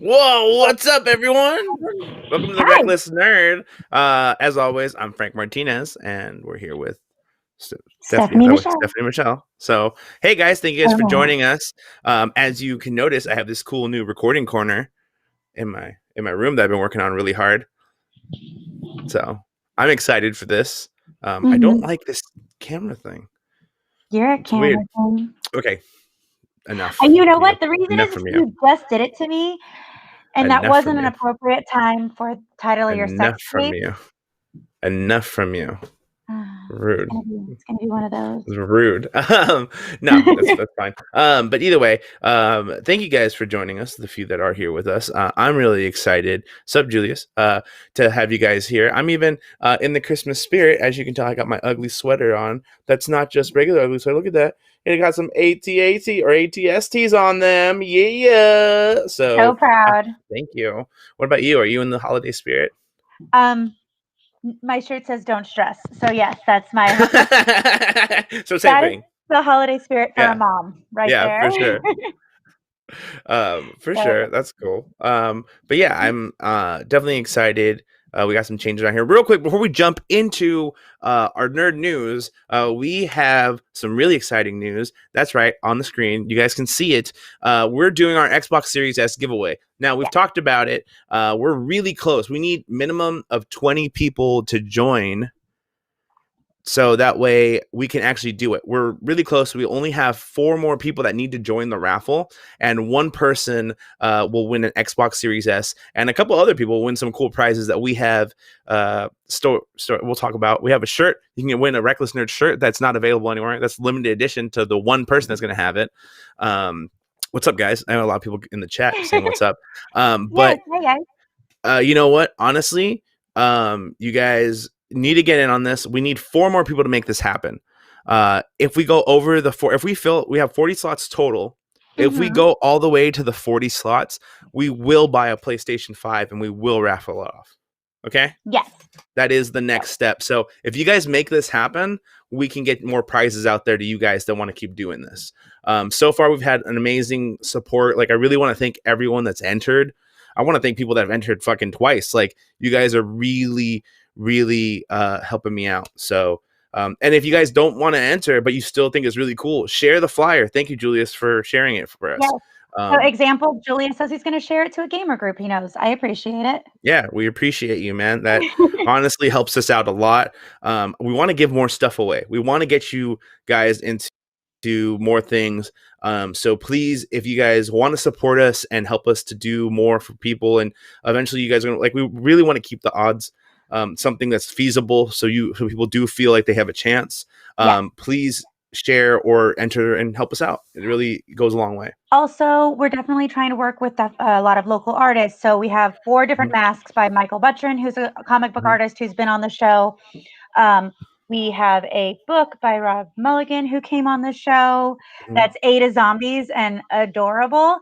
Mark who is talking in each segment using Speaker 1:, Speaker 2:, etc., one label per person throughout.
Speaker 1: Whoa, what's up, everyone? Welcome to the
Speaker 2: Hi.
Speaker 1: Reckless Nerd. As always, I'm Frank Martinez, and we're here with Stephanie.
Speaker 2: Stephanie Michelle.
Speaker 1: Stephanie Michelle. So, hey guys, thank you guys for
Speaker 2: Oh,
Speaker 1: joining us. As you can notice, I have this cool new recording corner in my room that I've been working on really hard. So, I'm excited for this. I don't
Speaker 2: hmm
Speaker 1: like this camera thing.
Speaker 2: You're a
Speaker 1: It's weird.
Speaker 2: camera thing.
Speaker 1: Okay, enough
Speaker 2: And you know
Speaker 1: from you.
Speaker 2: what? The reason
Speaker 1: Enough
Speaker 2: is
Speaker 1: from you.
Speaker 2: you just did it to me, and that
Speaker 1: Enough from
Speaker 2: wasn't an
Speaker 1: you.
Speaker 2: appropriate time for the title of your sex
Speaker 1: Enough from
Speaker 2: tape.
Speaker 1: you. Enough from you.
Speaker 2: It's
Speaker 1: Rude.
Speaker 2: gonna be one of those.
Speaker 1: Rude. No, that's fine. But either way, thank you guys for joining us. The few that are here with us, I'm really excited. Sup, Julius? To have you guys here. I'm even in the Christmas spirit. As you can tell, I got my ugly sweater on. That's not just regular ugly sweater. Look at that. It got some ATAT or ATSTs on them. Yeah.
Speaker 2: So
Speaker 1: So
Speaker 2: proud.
Speaker 1: thank you. What about you? Are you in the holiday spirit?
Speaker 2: Um, my shirt says "Don't stress." So yes, that's my
Speaker 1: So same
Speaker 2: that is
Speaker 1: thing.
Speaker 2: the holiday spirit for a
Speaker 1: Yeah.
Speaker 2: mom right
Speaker 1: Yeah,
Speaker 2: there.
Speaker 1: for sure. For
Speaker 2: So
Speaker 1: sure. That's cool. But yeah, I'm definitely excited. We got some changes on here. Real quick, before we jump into our nerd news, we have some really exciting news. That's right, on the screen. You guys can see it. We're doing our Xbox Series S giveaway. Now, we've
Speaker 2: yeah,
Speaker 1: talked about it. We're really close. We need minimum of 20 people to join, so that way we can actually do it. We're really close. We only have 4 more people that need to join the raffle, and one person will win an Xbox Series S, and a couple other people will win some cool prizes that we have. We'll talk about. We have a shirt. You can win a Reckless Nerd shirt that's not available anywhere. That's limited edition to the one person that's going to have it. What's up, guys? I know a lot of people in the chat saying what's up.
Speaker 2: yes,
Speaker 1: But
Speaker 2: hey guys.
Speaker 1: you know what? Honestly, you guys need to get in on this. We need 4 more people to make this happen. If we go over the 4, if we have 40 slots total. If we
Speaker 2: hmm
Speaker 1: go all the way to the 40 slots, we will buy a PlayStation 5 and we will raffle it off. Okay?
Speaker 2: Yes.
Speaker 1: That is the
Speaker 2: Yep.
Speaker 1: next step. So if you guys make this happen, we can get more prizes out there to you guys that want to keep doing this. So far, we've had an amazing support. Like, I really want to thank everyone that's entered. I want to thank people that have entered fucking twice. Like, you guys are really, really helping me out. So, and if you guys don't want to enter, but you still think it's really cool, share the flyer. Thank you, Julius, for sharing it for
Speaker 2: Yes.
Speaker 1: us.
Speaker 2: So example, Julian says he's going to share it to a gamer group he knows. I appreciate it.
Speaker 1: Yeah, we appreciate you, man. That honestly helps us out a lot. We want to give more stuff away. We want to get you guys into more things. So please, if you guys want to support us and help us to do more for people, and eventually you guys are gonna, like, we really want to keep the odds something that's feasible, so people do feel like they have a chance.
Speaker 2: Yes.
Speaker 1: Please share or enter and help us out. It really goes a long way.
Speaker 2: Also, we're definitely trying to work with a lot of local artists. So we have 4 different
Speaker 1: Mhm,
Speaker 2: masks by Michael Butchrin, who's a comic book
Speaker 1: mhm,
Speaker 2: artist who's been on the show. Um, we have a book by Rob Mulligan who came on the show.
Speaker 1: mhm.
Speaker 2: That's Ada Zombies and adorable.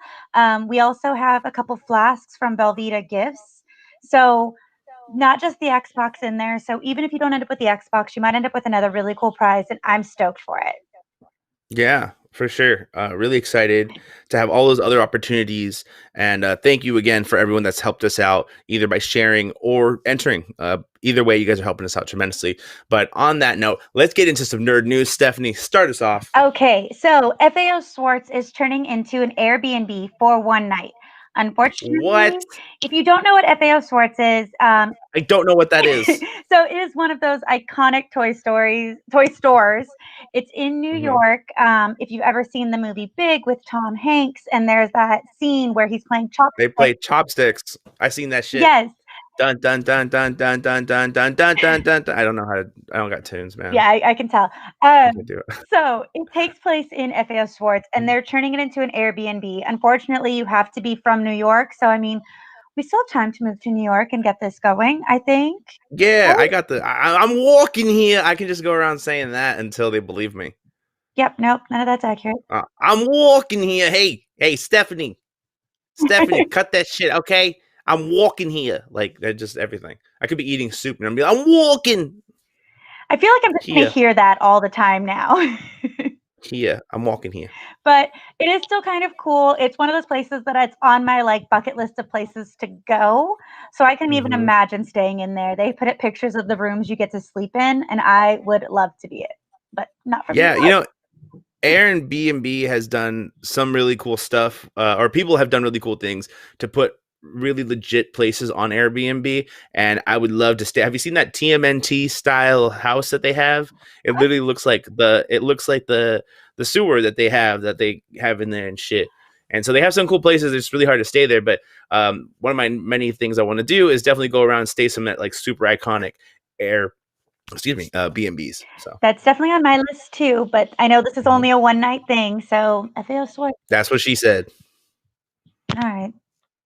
Speaker 2: We also have a couple flasks from Belvita Gifts. So not just the Xbox in there. So even if you don't end up with the Xbox, you might end up with another really cool prize, and I'm stoked for it.
Speaker 1: Yeah, for sure. Really excited to have all those other opportunities. And thank you again for everyone that's helped us out, either by sharing or entering. Either way, you guys are helping us out tremendously. But on that note, let's get into some nerd news. Stephanie, start us off.
Speaker 2: Okay, so FAO Schwartz is turning into an Airbnb for one night.
Speaker 1: What?
Speaker 2: Unfortunately, if you don't know what FAO Schwartz is,
Speaker 1: I don't know what that is.
Speaker 2: so it is one of those iconic toy stores. It's in New
Speaker 1: Mhm.
Speaker 2: York. If you've ever seen the movie Big with Tom Hanks, and there's that scene where he's playing
Speaker 1: They
Speaker 2: chopsticks.
Speaker 1: play chopsticks. I seen that shit.
Speaker 2: Yes,
Speaker 1: Dun dun dun dun dun dun dun dun dun dun dun. I don't know how to. I don't got tunes, man.
Speaker 2: yeah, I can tell.
Speaker 1: I can't do it.
Speaker 2: So it takes place in FAO Schwartz, and they're turning it into an Airbnb. Unfortunately, you have to be from New York. So, I mean, we still have time to move to New York and get this going, I think.
Speaker 1: Yeah, I
Speaker 2: Right?
Speaker 1: got the. I'm walking here. I can just go around saying that until they believe me.
Speaker 2: Yep, nope, none of that's accurate.
Speaker 1: I'm walking here. Hey, Stephanie. Stephanie, cut that shit, okay? I'm walking here. Like, that just everything. I could be eating soup and I'm walking
Speaker 2: I feel like I'm just going to
Speaker 1: here.
Speaker 2: hear that all the time now.
Speaker 1: Here, I'm walking here.
Speaker 2: But it is still kind of cool. It's one of those places that it's on my like bucket list of places to go. So I can even
Speaker 1: Mhm.
Speaker 2: imagine staying in there. They put up pictures of the rooms you get to sleep in, and I would love to be it, but not for me.
Speaker 1: Yeah, you know, Airbnb has done some really cool stuff, or people have done really cool things to put really legit places on Airbnb. And I would love to stay. Have you seen that TMNT style house that they have? It literally looks like the sewer that they have in there and shit. And so they have some cool places. It's really hard to stay there, but one of my many things I want to do is definitely go around and stay some at like super iconic air, B&Bs. So
Speaker 2: That's definitely on my list too, but I know this is
Speaker 1: mhm.
Speaker 2: only a one night thing, so I feel sort.
Speaker 1: That's what she said.
Speaker 2: All right,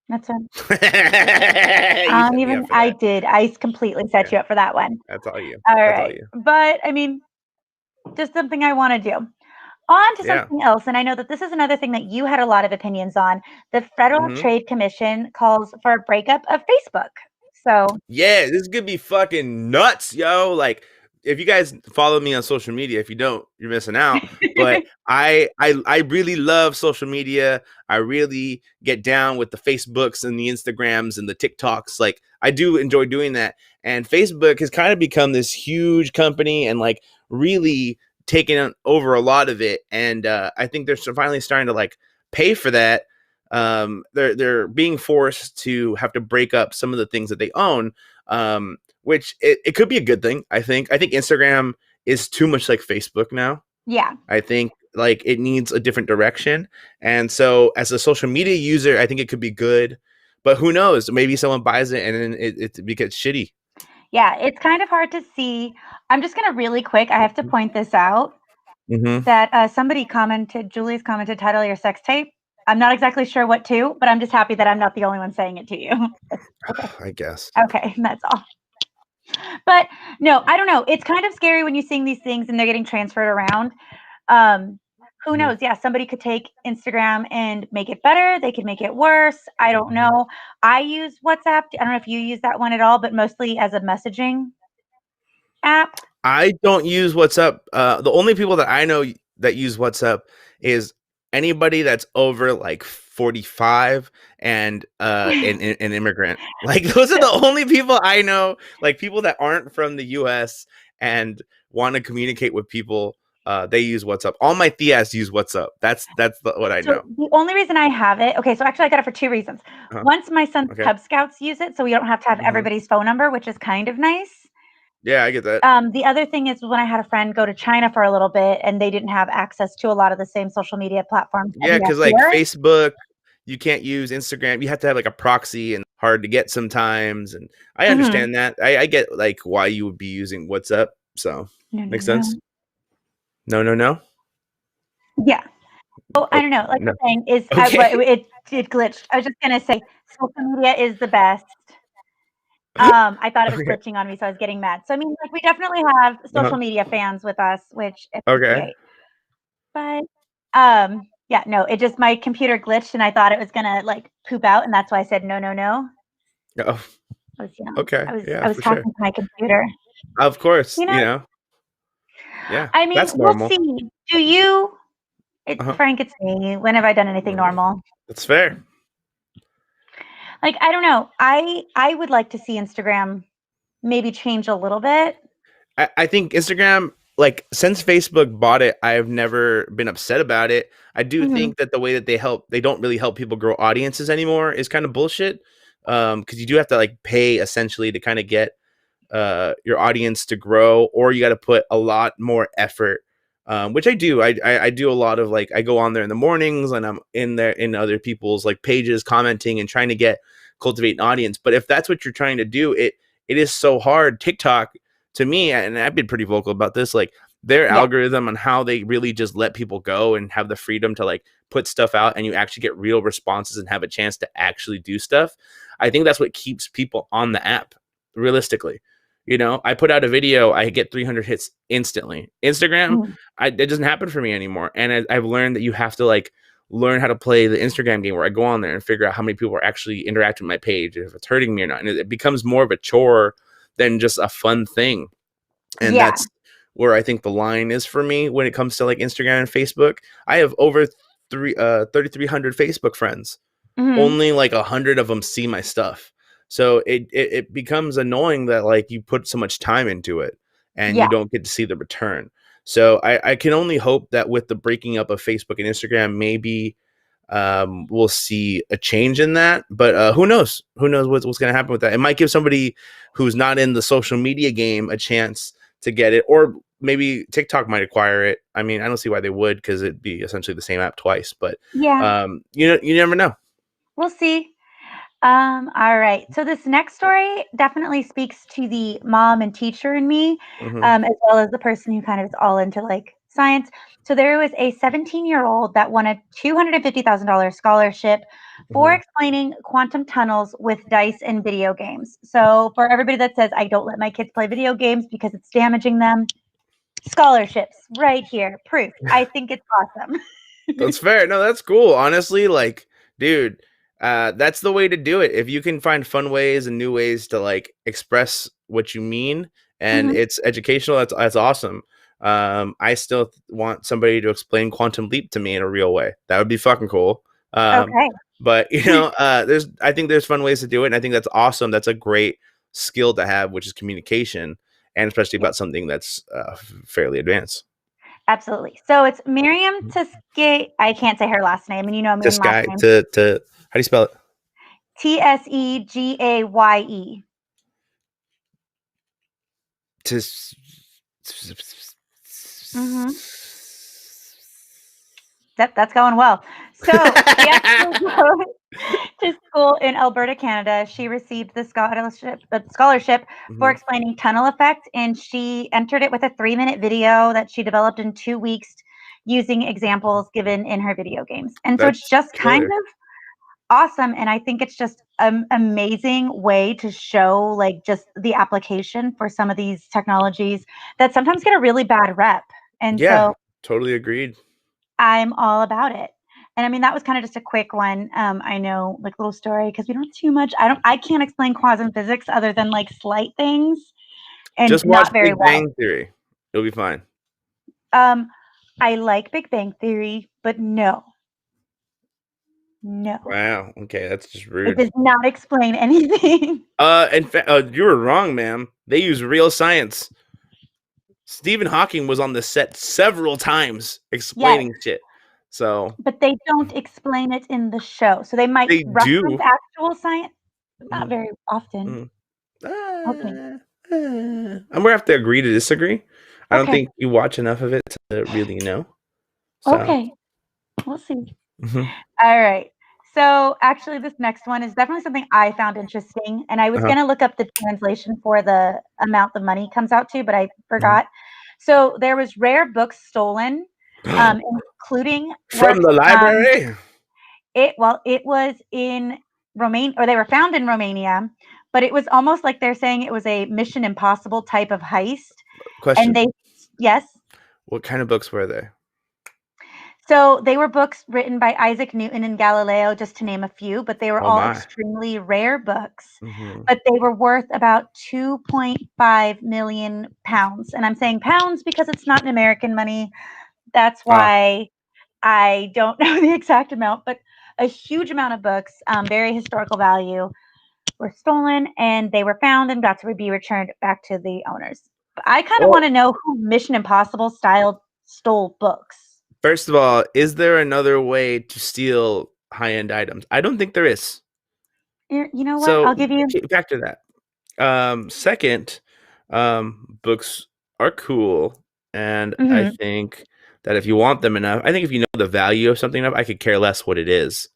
Speaker 2: that's fine.
Speaker 1: You set me up for
Speaker 2: I
Speaker 1: that.
Speaker 2: did. I completely set
Speaker 1: Yeah,
Speaker 2: you up for that one.
Speaker 1: that's all you.
Speaker 2: All
Speaker 1: That's all
Speaker 2: right,
Speaker 1: you.
Speaker 2: but I mean, just something I want to do. On to
Speaker 1: Yeah.
Speaker 2: something else, and I know that this is another thing that you had a lot of opinions on. The Federal
Speaker 1: Hmm.
Speaker 2: Trade Commission calls for a breakup of Facebook. So,
Speaker 1: Yeah, this is gonna be fucking nuts, yo. Like, if you guys follow me on social media, if you don't, you're missing out. But I really love social media. I really get down with the Facebooks and the Instagrams and the TikToks. Like, I do enjoy doing that. And Facebook has kind of become this huge company and like really taken over a lot of it. And I think they're finally starting to like pay for that. They're being forced to have to break up some of the things that they own, which it could be a good thing. I think Instagram is too much like Facebook now.
Speaker 2: yeah.
Speaker 1: I think like it needs a different direction. And so as a social media user, I think it could be good. But who knows? Maybe someone buys it and then it becomes shitty.
Speaker 2: Yeah, it's kind of hard to see. I'm just gonna really quick, I have to point this out
Speaker 1: Hmm.
Speaker 2: that, somebody commented, Julie's commented, "Title your sex tape." I'm not exactly sure what to, but I'm just happy that I'm not the only one saying it to you. Okay.
Speaker 1: I guess.
Speaker 2: Okay, that's all. But no, I don't know. It's kind of scary when you're seeing these things and they're getting transferred around. Um, who
Speaker 1: Mhm.
Speaker 2: knows? Yeah, somebody could take Instagram and make it better. They could make it worse. I don't
Speaker 1: Mhm.
Speaker 2: know. I use WhatsApp. I don't know if you use that one at all, but mostly as a messaging app.
Speaker 1: I don't use WhatsApp. The only people that I know that use WhatsApp is anybody that's over like 45 and an immigrant. Like those are the only people I know, like people that aren't from the US and want to communicate with people. They use WhatsApp. All my tias use WhatsApp. What I
Speaker 2: So
Speaker 1: know.
Speaker 2: the only reason I have it, okay, so actually I got it for two reasons.
Speaker 1: Uh-huh.
Speaker 2: Once my son's
Speaker 1: Okay.
Speaker 2: Cub Scouts use it, so we don't have to have
Speaker 1: Hmm.
Speaker 2: everybody's phone number, which is kind of nice.
Speaker 1: Yeah, I get that.
Speaker 2: The other thing is when I had a friend go to China for a little bit and they didn't have access to a lot of the same social media platforms that
Speaker 1: Yeah,
Speaker 2: we have
Speaker 1: because like
Speaker 2: here.
Speaker 1: Facebook, you can't use Instagram. You have to have like a proxy and hard to get sometimes. And I
Speaker 2: Mhm.
Speaker 1: understand that. I get like why you would be using WhatsApp. So
Speaker 2: No, no,
Speaker 1: makes sense.
Speaker 2: no.
Speaker 1: No, no, no.
Speaker 2: Yeah. Oh, I
Speaker 1: Oh
Speaker 2: don't know. Like
Speaker 1: no.
Speaker 2: I'm saying, is
Speaker 1: Okay.
Speaker 2: it glitched. I was just gonna say social media is the best. I thought it was
Speaker 1: Okay.
Speaker 2: glitching on me, so I was getting mad. So I mean, like we definitely have
Speaker 1: Uh-huh.
Speaker 2: social media fans with us, which I
Speaker 1: Okay.
Speaker 2: appreciate. But yeah, no, it just my computer glitched and I thought it was gonna like poop out, and that's why I said no, no, no.
Speaker 1: Oh,
Speaker 2: I was, you know,
Speaker 1: okay.
Speaker 2: I
Speaker 1: Yeah,
Speaker 2: was
Speaker 1: for sure.
Speaker 2: talking to my computer.
Speaker 1: Of course.
Speaker 2: You know,
Speaker 1: Yeah,
Speaker 2: I mean,
Speaker 1: that's
Speaker 2: we'll
Speaker 1: normal.
Speaker 2: see. Do you?
Speaker 1: Uh-huh.
Speaker 2: Frank, it's me. When have I done anything normal?
Speaker 1: That's fair.
Speaker 2: Like, I don't know. I would like to see Instagram maybe change a little bit.
Speaker 1: I think Instagram, like since Facebook bought it, I've never been upset about it. I do
Speaker 2: Mhm.
Speaker 1: think that the way that they don't really help people grow audiences anymore is kind of bullshit. Because you do have to like pay essentially to kind of get your audience to grow, or you got to put a lot more effort. Which I do. I do a lot of like I go on there in the mornings and I'm in there in other people's like pages commenting and trying to cultivate an audience. But if that's what you're trying to do, it is so hard. TikTok to me, and I've been pretty vocal about this, like their
Speaker 2: Yeah.
Speaker 1: algorithm on how they really just let people go and have the freedom to like put stuff out and you actually get real responses and have a chance to actually do stuff. I think that's what keeps people on the app realistically. I put out a video, I get 300 hits instantly. Instagram,
Speaker 2: Mhm.
Speaker 1: it doesn't happen for me anymore. And I've learned that you have to like learn how to play the Instagram game where I go on there and figure out how many people are actually interacting with my page, if it's hurting me or not. And it becomes more of a chore than just a fun thing. And
Speaker 2: Yeah.
Speaker 1: that's where I think the line is for me when it comes to like Instagram and Facebook. I have over 3,300 Facebook friends.
Speaker 2: Mhm.
Speaker 1: Only like 100 of them see my stuff. So it becomes annoying that like you put so much time into it and you
Speaker 2: Yeah.
Speaker 1: don't get to see the return. So I can only hope that with the breaking up of Facebook and Instagram, maybe we'll see a change in that. But who knows? Who knows what's going to happen with that? It might give somebody who's not in the social media game a chance to get it, or maybe TikTok might acquire it. I mean, I don't see why they would, because it'd be essentially the same app twice. But
Speaker 2: Yeah.
Speaker 1: you never know.
Speaker 2: We'll see. All right. So this next story definitely speaks to the mom and teacher in me,
Speaker 1: Hmm.
Speaker 2: as well as the person who kind of is all into like science. So there was a 17-year-old that won a $250,000 scholarship for
Speaker 1: Hmm.
Speaker 2: explaining quantum tunnels with dice and video games. So for everybody that says I don't let my kids play video games because it's damaging them, scholarships right here, proof. I think it's awesome.
Speaker 1: That's fair. No, that's cool. Honestly, like, dude, that's the way to do it. If you can find fun ways and new ways to like express what you mean, and
Speaker 2: Mhm.
Speaker 1: it's educational, that's awesome. I still want somebody to explain Quantum Leap to me in a real way. That would be fucking cool.
Speaker 2: Okay.
Speaker 1: But I think there's fun ways to do it, and I think that's awesome. That's a great skill to have, which is communication, and especially about something that's fairly advanced.
Speaker 2: Absolutely. So it's Miriam Teskey. I can't say her last name, and you know a
Speaker 1: This
Speaker 2: million last
Speaker 1: guy
Speaker 2: names.
Speaker 1: to how do you spell it?
Speaker 2: Tseggaye.
Speaker 1: To
Speaker 2: Mm-hmm. That's going well. So she actually goes to school in Alberta, Canada. She received the scholarship for
Speaker 1: Mhm.
Speaker 2: explaining tunnel effect, and she entered it with a 3-minute video that she developed in 2 weeks using examples given in her video games. And so it's
Speaker 1: That's
Speaker 2: just kind
Speaker 1: killer.
Speaker 2: of awesome, and I think it's just an amazing way to show, like, just the application for some of these technologies that sometimes get a really bad rep, and
Speaker 1: Yeah,
Speaker 2: so
Speaker 1: totally agreed.
Speaker 2: I'm all about it. And I mean, that was kinda just a quick one, I know, like, little story because we don't have too much. I can't explain quantum physics other than, like, slight things and
Speaker 1: Just watch
Speaker 2: not very
Speaker 1: Big
Speaker 2: well.
Speaker 1: Bang Theory. It'll be fine.
Speaker 2: Um, I like Big Bang Theory, but no, no.
Speaker 1: Wow. Okay, that's just
Speaker 2: It
Speaker 1: rude.
Speaker 2: does not explain anything.
Speaker 1: In fact, you were wrong, ma'am. They use real science. Stephen Hawking was on the set several times
Speaker 2: Yes.
Speaker 1: explaining shit. So
Speaker 2: But they don't explain it in the show, so they might
Speaker 1: they
Speaker 2: reference
Speaker 1: do.
Speaker 2: actual science, but not
Speaker 1: Mhm,
Speaker 2: very often.
Speaker 1: mhm.
Speaker 2: Okay.
Speaker 1: I'm gonna have to agree to disagree. I don't
Speaker 2: Okay.
Speaker 1: think you watch enough of it to really know. So,
Speaker 2: Okay. We'll see.
Speaker 1: mhm,
Speaker 2: Alright. So, actually, this next one is definitely something I found interesting, and I was
Speaker 1: uh-huh,
Speaker 2: gonna look up the translation for the amount the money comes out to, but I
Speaker 1: mhm.
Speaker 2: forgot. So, there was rare books stolen, including
Speaker 1: From
Speaker 2: works
Speaker 1: the
Speaker 2: from
Speaker 1: library?
Speaker 2: it was in Romania, or they were found in Romania, but it was almost like they're saying it was a Mission Impossible type of heist, and
Speaker 1: Question.
Speaker 2: they yes.
Speaker 1: What kind of books were they?
Speaker 2: So they were books written by Isaac Newton and Galileo, just to name a few, but they were
Speaker 1: Oh
Speaker 2: all
Speaker 1: my.
Speaker 2: extremely rare books,
Speaker 1: Mhm.
Speaker 2: but they were worth about 2.5 million pounds, and I'm saying pounds because it's not in American money. That's
Speaker 1: Ah,
Speaker 2: why I don't know the exact amount, but a huge amount of books, very historical value, were stolen and they were found and got to be returned back to the owners. But I kind of want
Speaker 1: well,
Speaker 2: to know who Mission Impossible style stole books.
Speaker 1: first of all, is there another way to steal high-end items? I don't think there is.
Speaker 2: You know what?
Speaker 1: So
Speaker 2: I'll give you.
Speaker 1: factor that. Second, books are cool, and I
Speaker 2: Mhm.
Speaker 1: think that if you want them enough, I think if you know the value of something enough, I could care less what it is.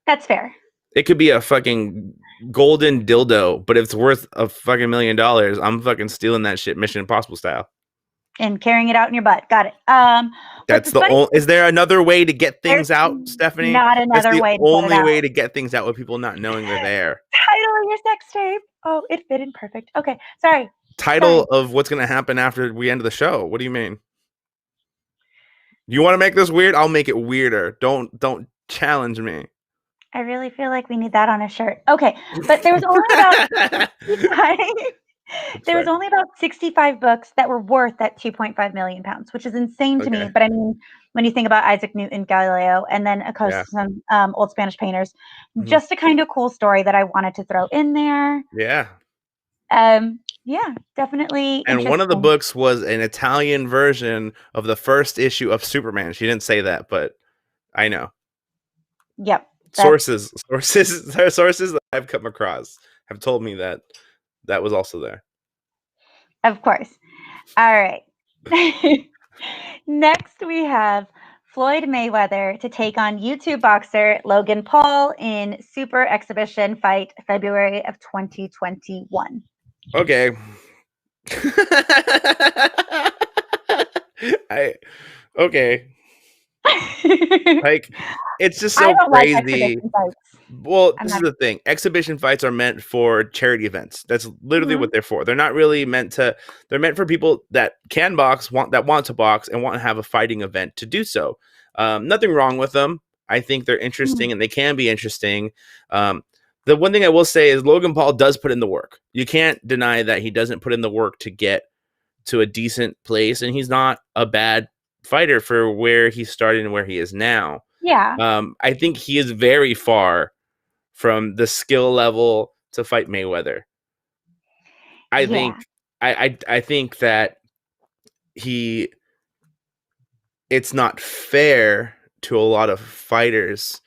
Speaker 2: That's fair.
Speaker 1: It could be a fucking golden dildo, but if it's worth a fucking $1 million, I'm fucking stealing that shit, Mission Impossible style.
Speaker 2: And carrying it out in your butt. Got it. But
Speaker 1: That's
Speaker 2: the
Speaker 1: the
Speaker 2: funny
Speaker 1: only. Is there another way to get
Speaker 2: there's
Speaker 1: things out, Stephanie?
Speaker 2: not
Speaker 1: That's
Speaker 2: another
Speaker 1: the
Speaker 2: way to get it
Speaker 1: only way
Speaker 2: out.
Speaker 1: to get things out with people not knowing they're there.
Speaker 2: Title of your sex tape. Oh, it fit in perfect. Okay. Sorry.
Speaker 1: Title
Speaker 2: Sorry.
Speaker 1: of what's going to happen after we end the show. What do you mean? You want to make this weird? I'll make it weirder. Don't challenge me.
Speaker 2: I really feel like we need that on a shirt. Okay. But there was only about 55
Speaker 1: That's
Speaker 2: There was
Speaker 1: fair.
Speaker 2: only about 65 books that were worth that 2.5 million pounds, which is insane to me.
Speaker 1: Okay.
Speaker 2: But I mean, when you think about Isaac Newton, Galileo, and then of course
Speaker 1: Yeah.
Speaker 2: some old Spanish painters,
Speaker 1: Mhm.
Speaker 2: just a kind of cool story that I wanted to throw in there.
Speaker 1: Yeah.
Speaker 2: Yeah, definitely
Speaker 1: And one of the
Speaker 2: interesting.
Speaker 1: books was an Italian version of the first issue of Superman. She didn't say that, but I know.
Speaker 2: Yep, that's
Speaker 1: Sources that I've come across have told me that that was also there.
Speaker 2: of course. All right. Next, we have Floyd Mayweather to take on YouTube boxer Logan Paul in Super Exhibition Fight February of 2021.
Speaker 1: Okay. I okay. Like it's just
Speaker 2: I
Speaker 1: so
Speaker 2: don't like
Speaker 1: crazy.
Speaker 2: exhibition fights.
Speaker 1: Well,
Speaker 2: I'm
Speaker 1: this is
Speaker 2: not.
Speaker 1: the thing. Exhibition fights are meant for charity events. That's literally
Speaker 2: Mhm.
Speaker 1: what they're for. They're not really meant to they're meant for people that can box, want to box and want to have a fighting event to do so. Nothing wrong with them. I think they're
Speaker 2: Mhm.
Speaker 1: interesting and they can be interesting. Um, the one thing I will say is Logan Paul does put in the work. You can't deny that he doesn't put in the work to get to a decent place, and he's not a bad fighter for where he started and where he is now.
Speaker 2: Yeah,
Speaker 1: I think he is very far from the skill level to fight Mayweather. I
Speaker 2: yeah,
Speaker 1: think I think that he it's not fair to a lot of fighters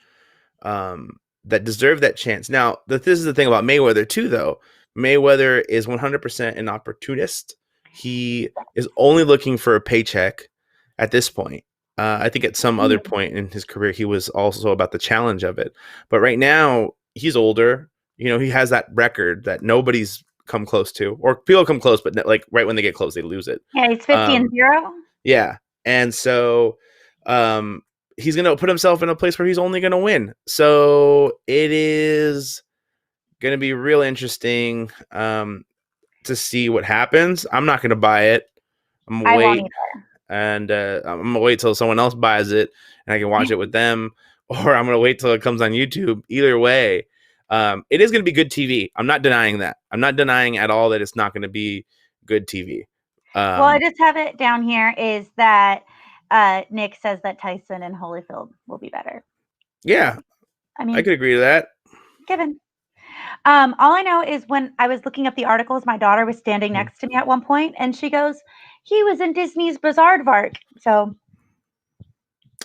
Speaker 1: that deserve that chance. Now, this is the thing about Mayweather too, though. Mayweather is 100% an opportunist. He is only looking for a paycheck at this point. I think at some other
Speaker 2: mhm,
Speaker 1: point in his career, he was also about the challenge of it. But right now, he's older. You know, he has that record that nobody's come close to, or people come close, but like right when they get close, they lose it.
Speaker 2: yeah. He's 50 and
Speaker 1: Um,
Speaker 2: 0.
Speaker 1: yeah. And so um he's going to put himself in a place where he's only going to win. So it is going to be real interesting to see what happens. I'm not going to buy it. I'm going to
Speaker 2: I won't
Speaker 1: wait
Speaker 2: either.
Speaker 1: and I'm going to wait till someone else buys it and I can watch it with them or I'm going to wait till it comes on YouTube. Either way, it is going to be good TV. I'm not denying that. I'm not denying at all that it's not going to be good TV.
Speaker 2: Well, I
Speaker 1: Um,
Speaker 2: just have it down here is that Nick says that Tyson and Holyfield will be better.
Speaker 1: yeah,
Speaker 2: So, I
Speaker 1: I
Speaker 2: mean,
Speaker 1: could agree to that.
Speaker 2: given. All I know is when I was looking up the articles, my daughter was standing
Speaker 1: Mhm.
Speaker 2: next to me at one point, and she goes, "He was in Disney's Bizaardvark." So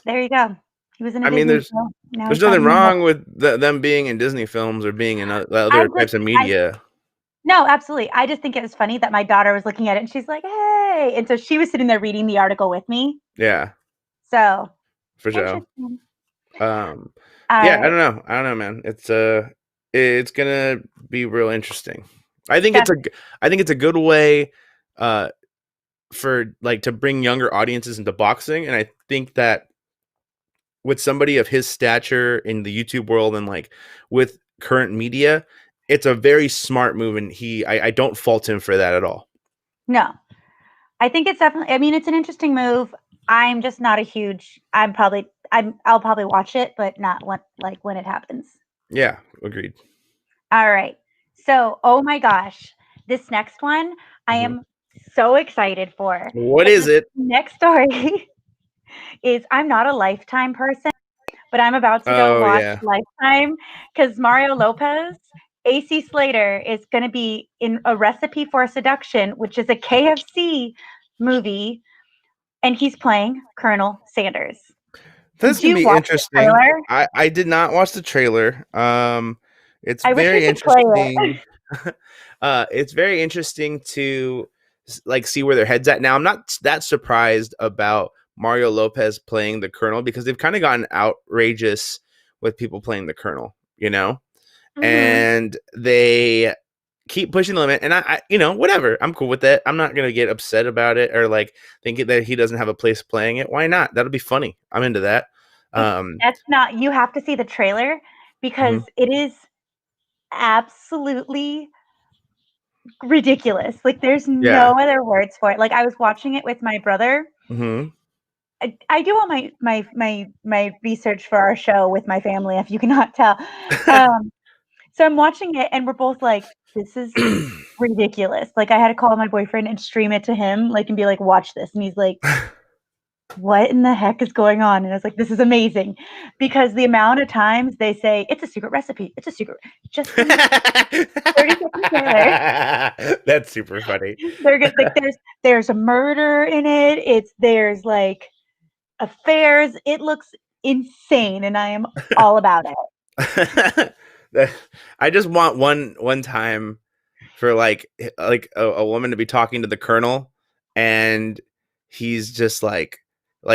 Speaker 2: there you go. He was in a
Speaker 1: I mean,
Speaker 2: Disney show. Now
Speaker 1: there's
Speaker 2: he's
Speaker 1: nothing
Speaker 2: fighting in
Speaker 1: wrong with them being in Disney films or being in
Speaker 2: I
Speaker 1: other
Speaker 2: just
Speaker 1: types of
Speaker 2: I
Speaker 1: media.
Speaker 2: no, absolutely. I just think it was funny that my daughter was looking at it and she's like, "Hey," and so she was sitting there reading the article with me.
Speaker 1: Yeah,
Speaker 2: So
Speaker 1: for sure.
Speaker 2: interesting.
Speaker 1: Um,
Speaker 2: All
Speaker 1: yeah,
Speaker 2: right.
Speaker 1: I don't know, man. It's gonna be real interesting. I think
Speaker 2: Def-
Speaker 1: I think it's a good way, uh, for like to bring younger audiences into boxing, and I think that with somebody of his stature in the YouTube world and like with current media, it's a very smart move, and I don't fault him for that at all.
Speaker 2: no, I think it's definitely. I mean, it's an interesting move. I'm just not a huge. I'll probably watch it, but not when it happens.
Speaker 1: Yeah, agreed.
Speaker 2: All right. So, oh my gosh, this next one I
Speaker 1: Mhm.
Speaker 2: am so excited for.
Speaker 1: What
Speaker 2: And
Speaker 1: is
Speaker 2: this
Speaker 1: it?
Speaker 2: next story is I'm not a Lifetime person, but I'm about to go
Speaker 1: Oh
Speaker 2: watch
Speaker 1: yeah.
Speaker 2: Lifetime because Mario Lopez, AC Slater is going to be in A Recipe for Seduction, which is a KFC movie, and he's playing Colonel Sanders.
Speaker 1: This
Speaker 2: Did
Speaker 1: can
Speaker 2: you
Speaker 1: be
Speaker 2: watch the
Speaker 1: interesting.
Speaker 2: trailer?
Speaker 1: I did not watch the trailer. It's
Speaker 2: I wish we
Speaker 1: very
Speaker 2: could play it.
Speaker 1: interesting. It's very interesting to like see where their heads at. Now, I'm not that surprised about Mario Lopez playing the Colonel because they've kind of gotten outrageous with people playing the Colonel, you know,
Speaker 2: Mhm.
Speaker 1: and they keep pushing the limit. And you know, whatever. I'm cool with that. I'm not gonna get upset about it or like think that he doesn't have a place playing it. Why not? That'll be funny. I'm into that.
Speaker 2: It
Speaker 1: Um,
Speaker 2: that's not you have to see the trailer because
Speaker 1: mhm.
Speaker 2: it is absolutely ridiculous. Like, there's
Speaker 1: Yeah.
Speaker 2: no other words for it. Like, I was watching it with my brother.
Speaker 1: Hmm.
Speaker 2: I do all my research for our show with my family, if you cannot tell. So I'm watching it, and we're both like, "This is ridiculous. Like, I had to call my boyfriend and stream it to him, like, and be like, "Watch this," and he's like, "What in the heck is going on?" And I was like, "This is amazing," because the amount of times they say, "It's a secret recipe, it's a secret," just in the 30-second trailer.
Speaker 1: That's super funny.
Speaker 2: They're good. Like, there's a murder in it. There's like affairs. It looks insane, and I am all about it.
Speaker 1: I just want one time for like a woman to be talking to the colonel, and he's just like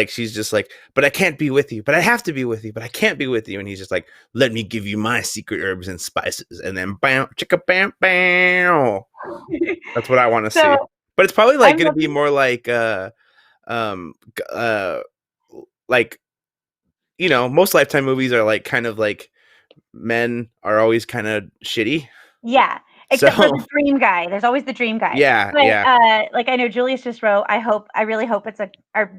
Speaker 1: she's just like, but I can't be with you, but I have to be with you, but I can't be with you, and he's just like, let me give you my secret herbs and spices, and then bam, chicka bam bam. That's what I want to see.
Speaker 2: So
Speaker 1: But it's probably like
Speaker 2: I'm
Speaker 1: going to be
Speaker 2: looking.
Speaker 1: more um uh like most Lifetime movies are like kind of like men are always kind of shitty.
Speaker 2: Yeah, except for
Speaker 1: So
Speaker 2: the dream guy. There's always the dream guy.
Speaker 1: yeah,
Speaker 2: But,
Speaker 1: yeah.
Speaker 2: like, I know Julius just wrote, I really hope it's a or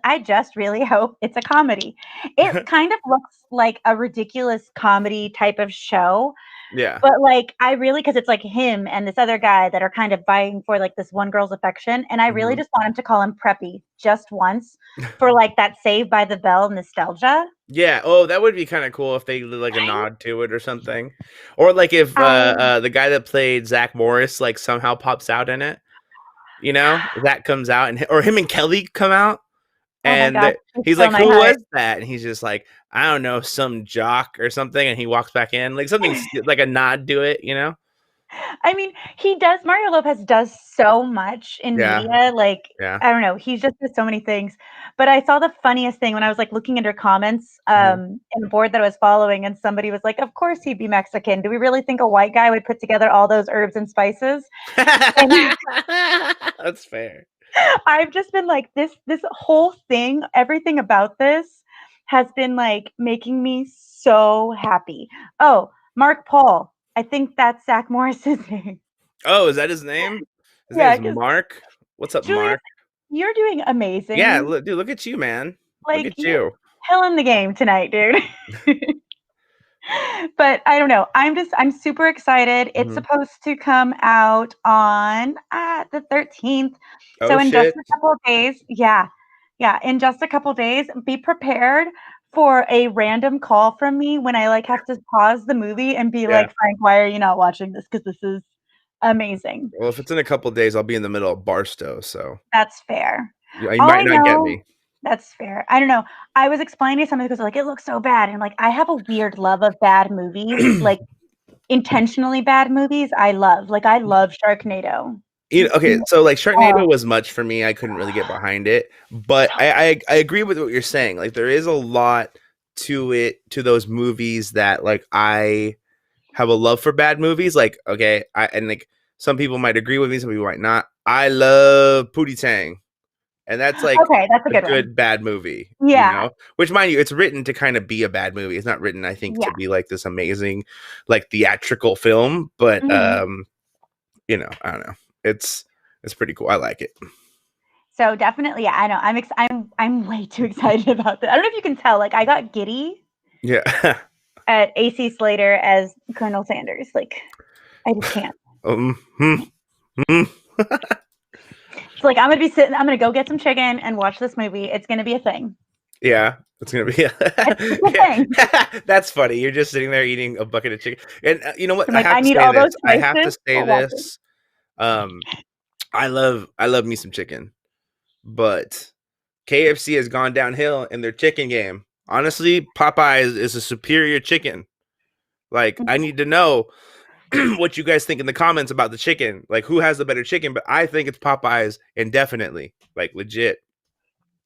Speaker 2: I just really hope it's a comedy. It kind of looks like a ridiculous comedy type of show,
Speaker 1: Yeah.
Speaker 2: but, like, I really, because it's, like, him and this other guy that are kind of vying for, like, this one girl's affection, and I really
Speaker 1: Mhm.
Speaker 2: just want him to call him Preppy just once for, like, that Saved by the Bell nostalgia.
Speaker 1: Yeah. Oh, that would be kind of cool if they did like a
Speaker 2: I
Speaker 1: nod to it or something, or like if
Speaker 2: I
Speaker 1: the guy that played Zach Morris like somehow pops out in it. That comes out, and or him and Kelly come out,
Speaker 2: Oh my
Speaker 1: and
Speaker 2: gosh, you
Speaker 1: he's
Speaker 2: stole
Speaker 1: like,
Speaker 2: my
Speaker 1: "Who
Speaker 2: heart.
Speaker 1: was that?" And he's just like, "I don't know, some jock or something." And he walks back in, like something like a nod to it.
Speaker 2: I mean, Mario Lopez does so much in
Speaker 1: Yeah,
Speaker 2: media, like,
Speaker 1: yeah.
Speaker 2: I don't know, he's just does so many things. But I saw the funniest thing when I was, like, looking under comments,
Speaker 1: Mhm.
Speaker 2: in the board that I was following, and somebody was like, "Of course he'd be Mexican. Do we really think a white guy would put together all those herbs and spices?" And
Speaker 1: That's fair.
Speaker 2: I've just been like, this whole thing, everything about this has been, like, making me so happy. Oh, Mark Paul. I think that's Zach Morris's name.
Speaker 1: Oh, is that his name? His name
Speaker 2: Yeah,
Speaker 1: is
Speaker 2: because
Speaker 1: Mark. What's up,
Speaker 2: Julius,
Speaker 1: Mark?
Speaker 2: you're doing
Speaker 1: Yeah,
Speaker 2: amazing.
Speaker 1: look, dude, look at you, man. Look
Speaker 2: Like,
Speaker 1: at
Speaker 2: you're
Speaker 1: you.
Speaker 2: killing the game tonight, dude. But I don't know. I'm super excited. It's
Speaker 1: Mhm.
Speaker 2: supposed to come out on the 13th.
Speaker 1: Oh
Speaker 2: So in just
Speaker 1: shit.
Speaker 2: a couple of days, yeah. Yeah, in just a couple days, be prepared for a random call from me when I like have to pause the movie and be
Speaker 1: Yeah.
Speaker 2: like, Frank, why are you not watching this? Because this is amazing.
Speaker 1: Well, if it's in a couple days, I'll be in the middle of Barstow, so
Speaker 2: That's fair.
Speaker 1: you
Speaker 2: All
Speaker 1: might
Speaker 2: I
Speaker 1: not get
Speaker 2: know
Speaker 1: me.
Speaker 2: That's fair. I don't know. I was explaining to somebody because like, "It looks so bad," and I'm like, I have a weird love of bad movies, like, intentionally bad movies I love. Like, I love Sharknado.
Speaker 1: Okay, so like Sharknado
Speaker 2: Oh,
Speaker 1: was much for me. I couldn't really get behind it, but I agree with what you're saying. Like there is a lot to those movies that like I have a love for bad movies. Like okay, like some people might agree with me, some people might not. I love Pootie Tang, and that's like
Speaker 2: okay, that's a
Speaker 1: a
Speaker 2: good one.
Speaker 1: good bad movie.
Speaker 2: Yeah,
Speaker 1: Which mind you, it's written to kind of be a bad movie. It's not written, I think,
Speaker 2: yeah.
Speaker 1: to be like this amazing, like theatrical film. But
Speaker 2: Mhm.
Speaker 1: I don't know. It's pretty cool. I like it.
Speaker 2: So definitely, yeah, I know. I'm way too excited about this. I don't know if you can tell, like, I got giddy
Speaker 1: Yeah.
Speaker 2: at AC Slater as Colonel Sanders. Like, I just can't.
Speaker 1: Hmm, hmm.
Speaker 2: It's like I'm gonna go get some chicken and watch this movie. It's gonna be a thing.
Speaker 1: Yeah, it's gonna be.
Speaker 2: It's a
Speaker 1: Yeah,
Speaker 2: thing.
Speaker 1: that's funny. You're just sitting there eating a bucket of chicken, and you know what?
Speaker 2: I'm
Speaker 1: I
Speaker 2: like,
Speaker 1: have
Speaker 2: I
Speaker 1: to
Speaker 2: need
Speaker 1: say
Speaker 2: all
Speaker 1: this.
Speaker 2: those
Speaker 1: I have to
Speaker 2: spices.
Speaker 1: say
Speaker 2: I'll watch it.
Speaker 1: this. Um, I love me some chicken, but KFC has gone downhill in their chicken game. Honestly, Popeyes is a superior chicken. Like, I need to know what you guys think in the comments about the chicken. Like, who has the better chicken? But I think it's Popeyes indefinitely. Like, legit.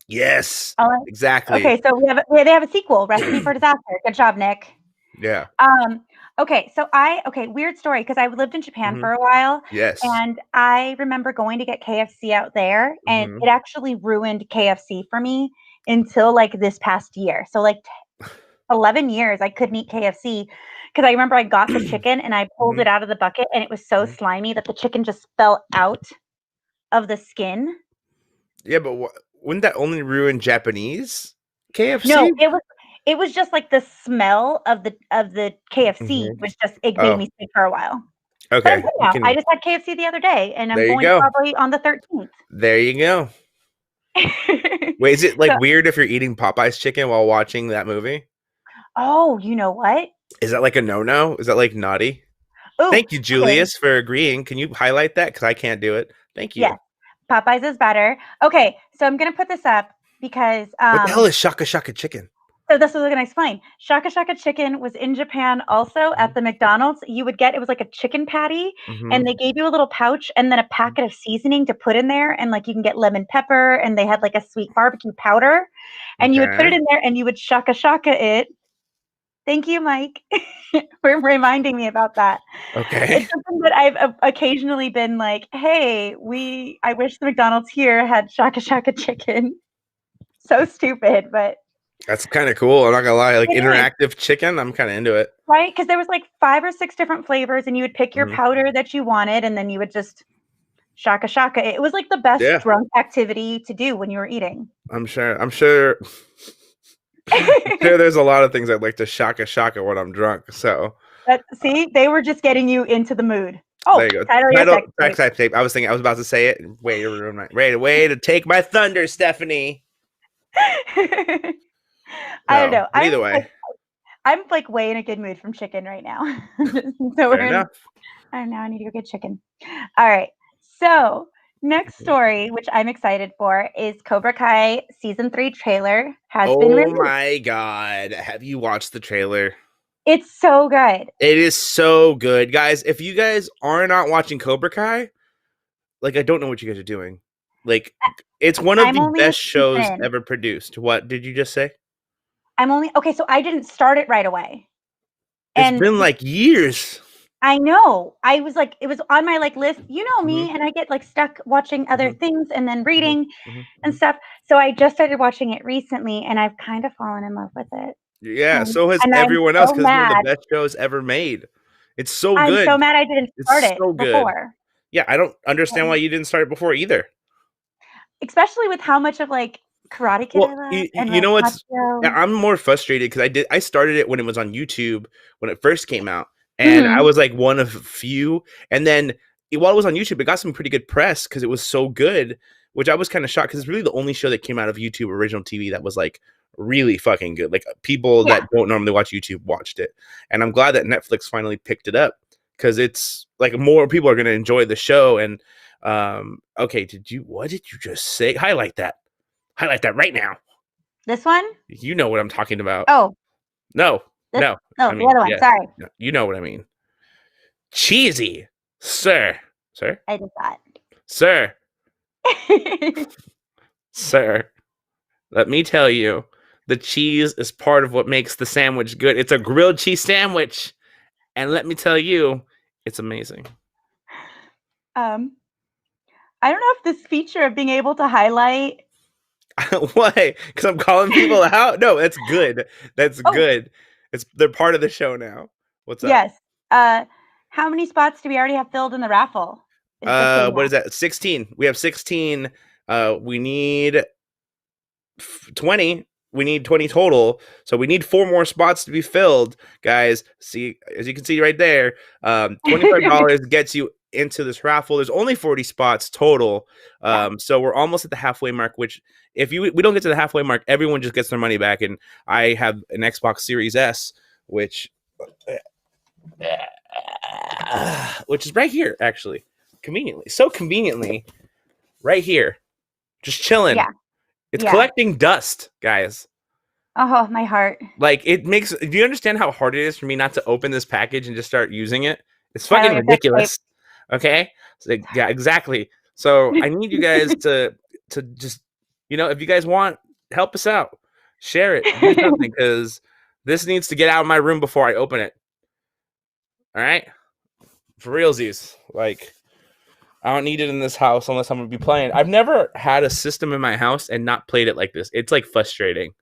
Speaker 1: Yes,
Speaker 2: All right.
Speaker 1: exactly.
Speaker 2: Okay, so they have a sequel, Recipe for Disaster. Good job, Nick.
Speaker 1: Yeah.
Speaker 2: Um, okay, weird story because I lived in Japan
Speaker 1: Hmm.
Speaker 2: for a while,
Speaker 1: Yes.
Speaker 2: and I remember going to get KFC out there, and
Speaker 1: Hmm.
Speaker 2: it actually ruined KFC for me until like this past year. So like 11 years I couldn't eat KFC because I remember I got the chicken and I pulled
Speaker 1: Hmm.
Speaker 2: it out of the bucket and it was so slimy that the chicken just fell out of the skin.
Speaker 1: Yeah, but wouldn't that only ruin Japanese
Speaker 2: No,
Speaker 1: KFC?
Speaker 2: it was just like the smell of the KFC
Speaker 1: Hmm.
Speaker 2: was just it made
Speaker 1: Oh,
Speaker 2: me sick for a while. But I'm
Speaker 1: Okay,
Speaker 2: good
Speaker 1: you
Speaker 2: now. I
Speaker 1: can.
Speaker 2: just had KFC the other day, and I'm
Speaker 1: There you
Speaker 2: going
Speaker 1: go.
Speaker 2: probably on the 13th.
Speaker 1: There you go. Wait, is it like
Speaker 2: So,
Speaker 1: weird if you're eating Popeye's chicken while watching that movie?
Speaker 2: oh, you know what?
Speaker 1: Is that like a no-no? Is that like naughty?
Speaker 2: Oh,
Speaker 1: Thank you,
Speaker 2: okay.
Speaker 1: Julius, for agreeing. Can you highlight that? Because I can't do it. Thank you.
Speaker 2: Yes, Popeyes is better. Okay, so I'm gonna put this up because
Speaker 1: What the hell is Shaka Shaka chicken?
Speaker 2: so this is what I'm gonna explain. Shaka Shaka chicken was in Japan also at the McDonald's. You would get it was like a chicken patty,
Speaker 1: Mm-hmm.
Speaker 2: and they gave you a little pouch and then a packet of seasoning to put in there, and like you can get lemon pepper, and they had like a sweet barbecue powder, and you would put it
Speaker 1: Okay.
Speaker 2: in there, and you would Shaka Shaka it. Thank you, Mike, for reminding me about that.
Speaker 1: Okay.
Speaker 2: It's something that I've occasionally been like, "Hey, I wish the McDonald's here had Shaka Shaka chicken." So stupid, but
Speaker 1: That's kind of cool. I'm not gonna lie. Like
Speaker 2: it is,
Speaker 1: interactive chicken, I'm kind of into it.
Speaker 2: right? Because there was like 5 or 6 different flavors, and you would pick your
Speaker 1: Mhm.
Speaker 2: powder that you wanted, and then you would just Shaka Shaka. It was like the best
Speaker 1: Yeah,
Speaker 2: drunk activity to do when you were eating.
Speaker 1: I'm sure. I'm sure. I'm sure there's a lot of things I'd like to Shaka Shaka when I'm drunk. So
Speaker 2: But see, they were just getting you into the mood.
Speaker 1: there
Speaker 2: Oh,
Speaker 1: you go.
Speaker 2: title of your
Speaker 1: Title
Speaker 2: sex
Speaker 1: track
Speaker 2: tape.
Speaker 1: type tape. I was about to say it. Way to ruin my way to take my thunder, Stephanie.
Speaker 2: I don't
Speaker 1: No,
Speaker 2: know.
Speaker 1: but either way,
Speaker 2: I'm like way in a good mood from chicken right now. So
Speaker 1: fair
Speaker 2: we're in
Speaker 1: enough.
Speaker 2: I don't know, I need to go get chicken. All right. So, next story, which I'm excited for, is Cobra Kai season 3 trailer has been
Speaker 1: Oh
Speaker 2: released.
Speaker 1: my god. Have you watched the trailer?
Speaker 2: It's so good.
Speaker 1: It is so good. Guys, if you guys are not watching Cobra Kai, like I don't know what you guys are doing. Like it's one of
Speaker 2: I'm
Speaker 1: the
Speaker 2: only a
Speaker 1: best
Speaker 2: season
Speaker 1: shows
Speaker 2: in.
Speaker 1: ever produced. What did you just say?
Speaker 2: I'm only okay, so I didn't start it right away.
Speaker 1: It's
Speaker 2: And
Speaker 1: been like years.
Speaker 2: I know. I was like, it was on my like list. You know
Speaker 1: Mhm,
Speaker 2: me, and I get like stuck watching other
Speaker 1: mhm,
Speaker 2: things and then
Speaker 1: mhm,
Speaker 2: reading
Speaker 1: mhm,
Speaker 2: and
Speaker 1: mhm.
Speaker 2: stuff. So I just started watching it recently, and I've kind of fallen in love with it.
Speaker 1: Yeah,
Speaker 2: Um,
Speaker 1: so has
Speaker 2: and I'm
Speaker 1: everyone else
Speaker 2: so
Speaker 1: because it's one of the
Speaker 2: mad.
Speaker 1: best shows ever made. It's so
Speaker 2: I'm so
Speaker 1: good.
Speaker 2: mad I didn't start
Speaker 1: It's
Speaker 2: it
Speaker 1: so good.
Speaker 2: before.
Speaker 1: Yeah, I don't understand why
Speaker 2: Um,
Speaker 1: you didn't start it before either.
Speaker 2: Especially with how much of like Karate Kid I
Speaker 1: Well,
Speaker 2: love and
Speaker 1: you
Speaker 2: like
Speaker 1: know what's
Speaker 2: Hachiko.
Speaker 1: I'm more frustrated because I started it when it was on YouTube when it first came out, and I
Speaker 2: Mhm.
Speaker 1: was like one of few. And then while it was on YouTube, it got some pretty good press because it was so good, which I was kind of shocked because it's really the only show that came out of YouTube original TV that was like really fucking good. Like people
Speaker 2: Yeah.
Speaker 1: that don't normally watch YouTube watched it, and I'm glad that Netflix finally picked it up because it's like more people are going to enjoy the show. And okay, what did you just say? Highlight that right now.
Speaker 2: This one?
Speaker 1: You know what I'm talking about.
Speaker 2: Oh,
Speaker 1: No,
Speaker 2: this
Speaker 1: no.
Speaker 2: no,
Speaker 1: I
Speaker 2: the
Speaker 1: mean,
Speaker 2: other one.
Speaker 1: yes.
Speaker 2: Sorry.
Speaker 1: No, you know what I mean. Cheesy, sir, sir,
Speaker 2: I did that.
Speaker 1: sir, sir. Let me tell you, the cheese is part of what makes the sandwich good. It's a grilled cheese sandwich, and let me tell you, it's amazing.
Speaker 2: um, I don't know if this feature of being able to highlight.
Speaker 1: Why? Because I'm calling people out? No, that's good. That's
Speaker 2: Oh,
Speaker 1: good. They're part of the show now. What's up?
Speaker 2: yes. How many spots do we already have filled in the raffle? Is the thing
Speaker 1: What
Speaker 2: now.
Speaker 1: is that? 16. We have 16. We need 20. We need 20 total. So we need 4 more spots to be filled, guys. See, as you can see right there, $25 gets you into this raffle. There's only 40 spots total.
Speaker 2: Yeah.
Speaker 1: So we're almost at the halfway mark, which if we don't get to the halfway mark, everyone just gets their money back. And I have an Xbox Series S, which is right here, actually. Conveniently. So conveniently, right here. Just chilling.
Speaker 2: Yeah.
Speaker 1: It's
Speaker 2: Yeah.
Speaker 1: collecting dust, guys.
Speaker 2: Oh, my heart.
Speaker 1: Like it makes. Do you understand how hard it is for me not to open this package and just start using it? It's
Speaker 2: Title
Speaker 1: fucking
Speaker 2: of your sex tape.
Speaker 1: ridiculous. Okay. So, yeah, exactly. So I need you guys to just if you guys want, help us out, share it, do something because this needs to get out of my room before I open it. All right, for realsies. Like I don't need it in this house unless I'm gonna be playing. I've never had a system in my house and not played it like this. It's like frustrating.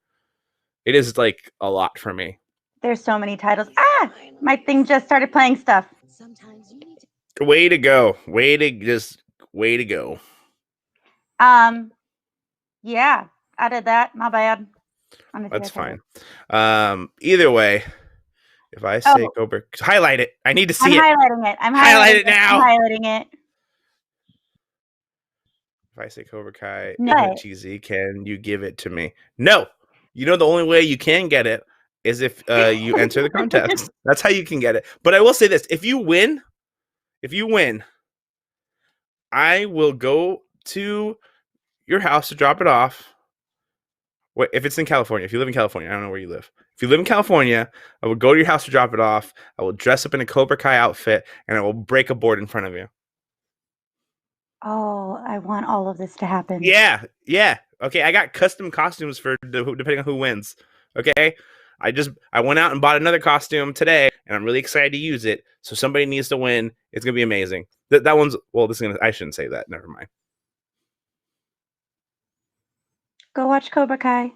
Speaker 1: It is like a lot for me.
Speaker 2: There's so many titles. Ah, my thing just started playing stuff.
Speaker 1: Way to go. Way to go.
Speaker 2: Yeah, I did that. My bad.
Speaker 1: That's fine. Either way, If I say
Speaker 2: Oh,
Speaker 1: Cobra, highlight it. I need to
Speaker 2: I'm
Speaker 1: see it.
Speaker 2: highlighting it. I'm
Speaker 1: Highlight
Speaker 2: highlighting
Speaker 1: it
Speaker 2: it. I'm
Speaker 1: now.
Speaker 2: highlighting it.
Speaker 1: If I say Cobra Kai
Speaker 2: No.
Speaker 1: isn't cheesy, can you give it to me? No. You know the only way you can get it is if you enter the contest. That's how you can get it. But I will say this: if you win, I will go to your house to drop it off. Wait, if it's in California, if you live in California, I don't know where you live. If you live in California, I will go to your house to drop it off. I will dress up in a Cobra Kai outfit, and I will break a board in front of you.
Speaker 2: Oh, I want all of this to happen.
Speaker 1: Yeah, yeah. Okay, I got custom costumes for depending on who wins. Okay, I went out and bought another costume today, and I'm really excited to use it. So somebody needs to win. It's gonna be amazing. That one's well. This is gonna. I shouldn't say that. Never mind.
Speaker 2: Go watch Cobra Kai.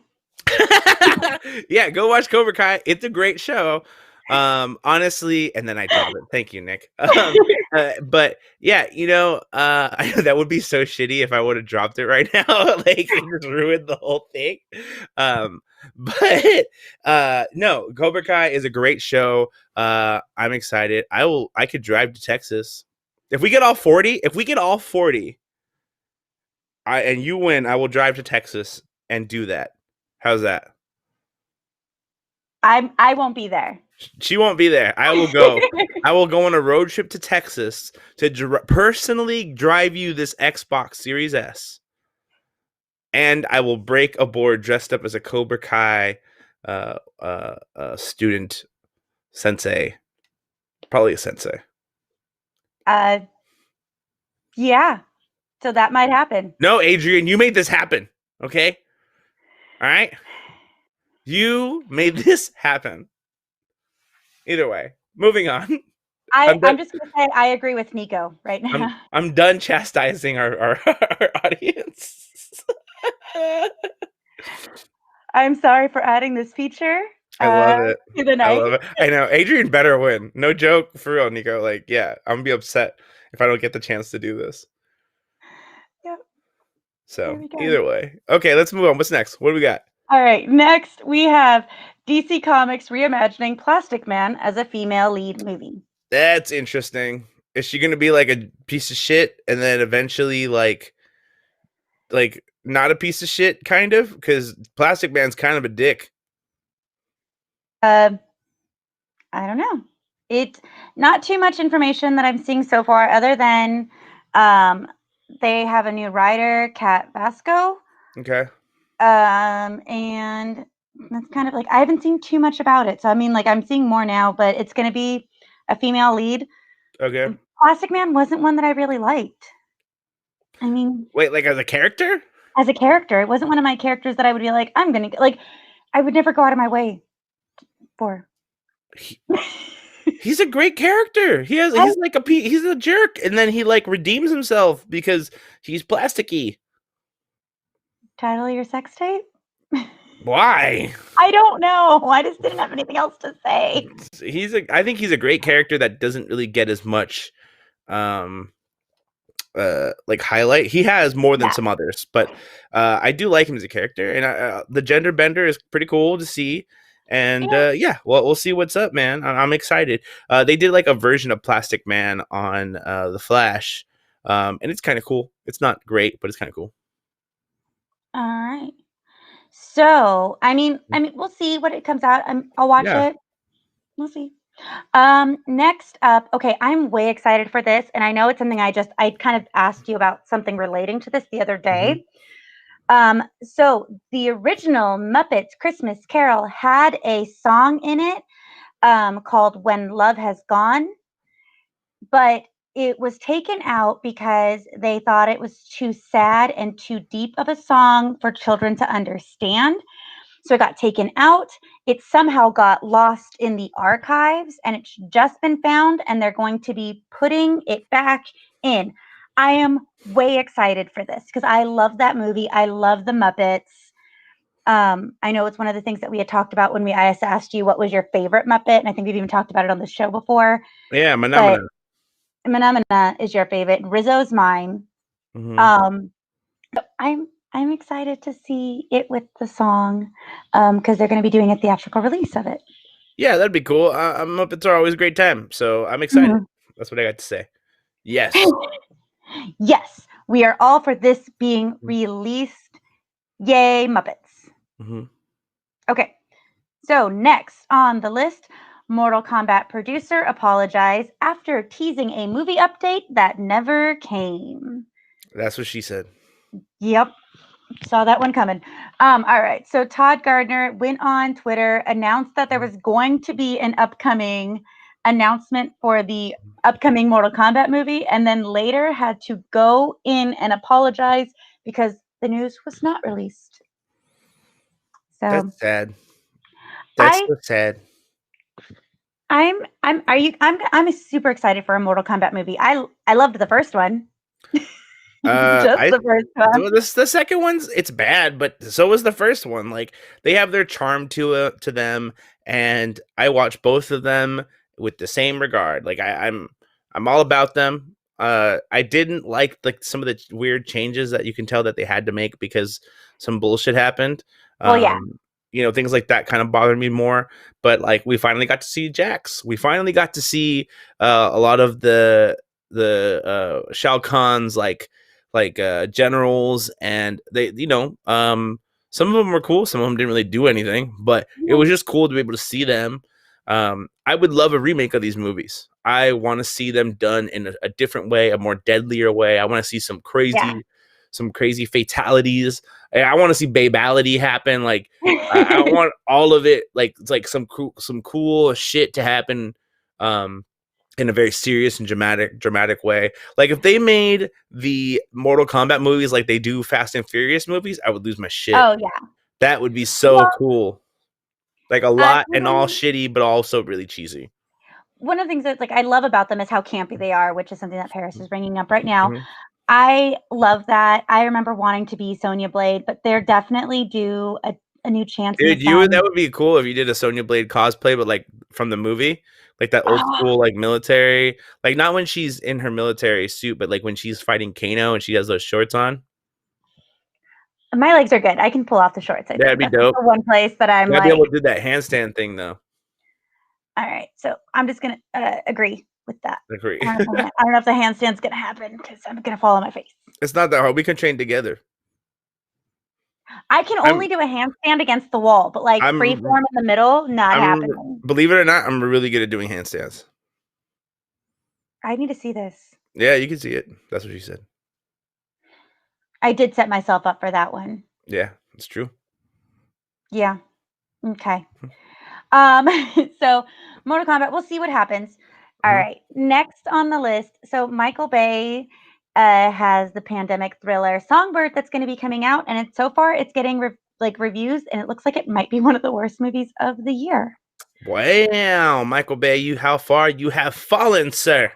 Speaker 1: Yeah, go watch Cobra Kai. It's a great show. Honestly, and then I drop it. Thank you, Nick. But yeah, I know that would be so shitty if I would have dropped it right now. Like it just ruined the whole thing. Um, but no, Cobra Kai is a great show. I'm excited. I could drive to Texas. If we get all 40, and you win, I will drive to Texas and do that. How's that?
Speaker 2: I won't be there.
Speaker 1: She won't be there. I will go. I will go on a road trip to Texas to personally drive you this Xbox Series S, and I will break a board dressed up as a Cobra Kai student sensei, probably a sensei.
Speaker 2: Yeah. So that might happen.
Speaker 1: No, Adrian, you made this happen. Okay, all right. You made this happen. Either way, moving on.
Speaker 2: I'm just gonna say I agree with Nico right now.
Speaker 1: I'm done chastising our audience.
Speaker 2: I'm sorry for adding this feature.
Speaker 1: I love it.
Speaker 2: To the
Speaker 1: I
Speaker 2: night.
Speaker 1: love it. I know. Adrian better win. No joke. For real, Nico. Like, yeah, I'm gonna be upset if I don't get the chance to do this.
Speaker 2: Yep.
Speaker 1: So either way. Okay, let's move on. What's next? What do we got?
Speaker 2: All right. Next we have DC Comics reimagining Plastic Man as a female lead movie.
Speaker 1: That's interesting. Is she gonna be like a piece of shit and then eventually like not a piece of shit, kind of? Because Plastic Man's kind of a dick.
Speaker 2: I don't know. It's not too much information that I'm seeing so far, other than they have a new writer, Kat Vasco.
Speaker 1: Okay.
Speaker 2: And that's kind of like I haven't seen too much about it. So I mean, like I'm seeing more now, but it's going to be a female lead.
Speaker 1: Okay.
Speaker 2: Plastic Man wasn't one that I really liked. I mean,
Speaker 1: wait, like as a character?
Speaker 2: As a character, it wasn't one of my characters that I would be like, I'm gonna like. I would never go out of my way for.
Speaker 1: He's a great character. He's a jerk, and then he like redeems himself because he's plasticky.
Speaker 2: Title of your sex tape?
Speaker 1: Why?
Speaker 2: I don't know. I just didn't have anything else to say.
Speaker 1: I think he's a great character that doesn't really get as much like highlight. He has more than some others, but I do like him as a character, and the gender bender is pretty cool to see. And yeah, well, we'll see what's up, man. I'm excited. They did like a version of Plastic Man on The Flash, and it's kind of cool. It's not great, but it's kind of cool.
Speaker 2: All right. So, I mean, we'll see what it comes out. I'll watch it. We'll see. Next up, okay, I'm way excited for this, and I know it's something I kind of asked you about something relating to this the other day. So the original Muppets Christmas Carol had a song in it called When Love Has Gone, but it was taken out because they thought it was too sad and too deep of a song for children to understand. So it got taken out. It somehow got lost in the archives, and it's just been found, and they're going to be putting it back in. I am way excited for this because I love that movie. I love the Muppets. I know it's one of the things that we had talked about when I asked you what was your favorite Muppet, and I think we've even talked about it on the show before.
Speaker 1: Yeah, Manamana.
Speaker 2: Manamana is your favorite. Rizzo's mine. So I'm excited to see it with the song because they're going to be doing a theatrical release of it.
Speaker 1: Yeah, that'd be cool. Muppets are always a great time, so I'm excited.
Speaker 2: Mhm.
Speaker 1: That's what I got to say. Yes.
Speaker 2: Yes, we are all for this being released. Yay, Muppets.
Speaker 1: Mm-hmm.
Speaker 2: Okay, so next on the list, Mortal Kombat producer apologized after teasing a movie update that never came.
Speaker 1: That's what she said.
Speaker 2: Yep, saw that one coming. All right, so Todd Gardner went on Twitter, announced that there was going to be an upcoming announcement for the upcoming Mortal Kombat movie, and then later had to go in and apologize because the news was not released. So
Speaker 1: That's sad. That's
Speaker 2: I
Speaker 1: so sad.
Speaker 2: I'm super excited for a Mortal Kombat movie. I loved the first one. Just
Speaker 1: I
Speaker 2: the first one.
Speaker 1: the second one's it's bad, but so was the first one. Like they have their charm to them, and I watch both of them with the same regard. Like I'm all about them. I didn't like some of the weird changes that you can tell that they had to make because some bullshit happened.
Speaker 2: Well, yeah.
Speaker 1: Things like that kind of bothered me more. But like we finally got to see Jax. We finally got to see a lot of the Shao Kahn's generals, and they some of them were cool, some of them didn't really do anything, but it was just cool to be able to see them. I would love a remake of these movies. I want to see them done in a different way, a more deadlier way. I want to see some crazy fatalities. I want to see babality happen. Like I want all of it. Like it's like some cool shit to happen. In a very serious and dramatic way. Like if they made the Mortal Kombat movies like they do Fast and Furious movies, I would lose my shit.
Speaker 2: Oh yeah.
Speaker 1: That would be so
Speaker 2: Well,
Speaker 1: cool. Like a lot and all shitty, but also really cheesy.
Speaker 2: one of the things that like I love about them is how campy they are, which is something that Paris is bringing up right now.
Speaker 1: Mhm.
Speaker 2: I love that. I remember wanting to be Sonya Blade, but they're definitely due a new chance.
Speaker 1: Dude, that would be cool if you did a Sonya Blade cosplay, but like from the movie, like that old school, like military, like not when she's in her military suit, but like when she's fighting Kano and she has those shorts on.
Speaker 2: My legs are good. I can pull off the shorts. I
Speaker 1: That'd
Speaker 2: think
Speaker 1: be
Speaker 2: that's
Speaker 1: dope.
Speaker 2: the one place that I'm
Speaker 1: Gotta
Speaker 2: like,
Speaker 1: be able to do that handstand thing though.
Speaker 2: all right. So I'm just gonna agree with that.
Speaker 1: Agree.
Speaker 2: I don't know if the handstand's gonna happen because I'm gonna fall on my face.
Speaker 1: It's not that hard. We can train together.
Speaker 2: I can only do a handstand against the wall, but like freeform in the middle, not happening.
Speaker 1: Believe it or not, I'm really good at doing handstands.
Speaker 2: I need to see this.
Speaker 1: Yeah, you can see it. That's what she said.
Speaker 2: I did set myself up for that one.
Speaker 1: Yeah, it's true.
Speaker 2: Yeah. Okay. So Mortal Kombat, we'll see what happens. All right. Next on the list. So Michael Bay has the pandemic thriller Songbird that's going to be coming out, and so far it's getting reviews, and it looks like it might be one of the worst movies of the year.
Speaker 1: Wow, Michael Bay, how far you have fallen, sir.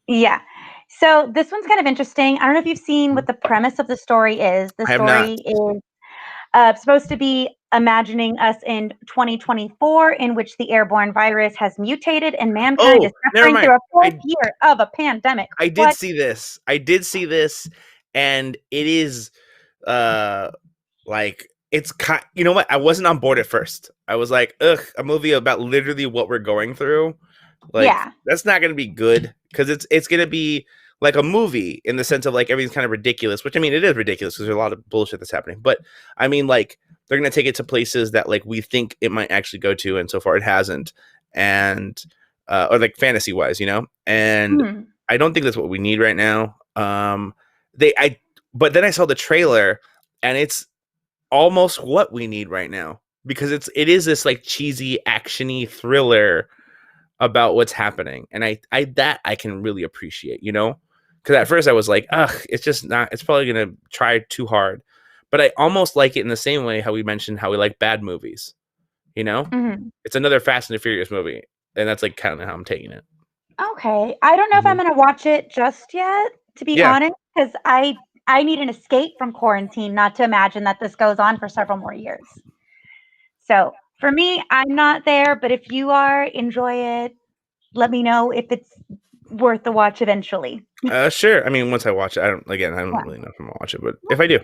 Speaker 2: Yeah. So this one's kind of interesting. I don't know if you've seen what the premise of the story is. The story is supposed to be imagining us in 2024, in which the airborne virus has mutated and mankind is suffering through a fourth year of a pandemic.
Speaker 1: I did see this. And it is like it's you know what? I wasn't on board at first. I was like, ugh, a movie about literally what we're going through. Like that's not gonna be good because it's gonna be like a movie in the sense of like everything's kind of ridiculous, which I mean it is ridiculous because there's a lot of bullshit that's happening. But I mean like they're gonna take it to places that like we think it might actually go to, and so far it hasn't. And or like fantasy wise, and I don't think that's what we need right now. But then I saw the trailer and it's almost what we need right now because it is this like cheesy actiony thriller about what's happening, and I can really appreciate, because at first I was like, ugh, it's probably gonna try too hard, but I almost like it in the same way how we mentioned how we like bad movies, It's another Fast and the Furious movie, and that's like kind of how I'm taking it.
Speaker 2: Okay, I don't know if I'm gonna watch it just yet, to be honest, because I need an escape from quarantine, not to imagine that this goes on for several more years. So for me, I'm not there, but if you are, enjoy it. Let me know if it's worth the watch eventually.
Speaker 1: Sure. I mean, once I watch it, I don't really know if I'm gonna watch it, but if I do.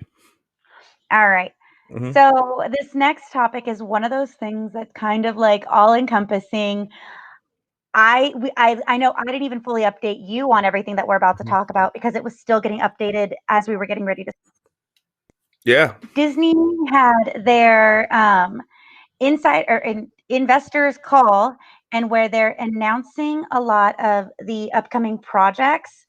Speaker 2: All right.
Speaker 1: Mhm.
Speaker 2: So this next topic is one of those things that's kind of like all encompassing. I know I didn't even fully update you on everything that we're about to
Speaker 1: Mhm.
Speaker 2: talk about because it was still getting updated as we were getting ready to.
Speaker 1: Yeah.
Speaker 2: Disney had their inside or investors call, and where they're announcing a lot of the upcoming projects.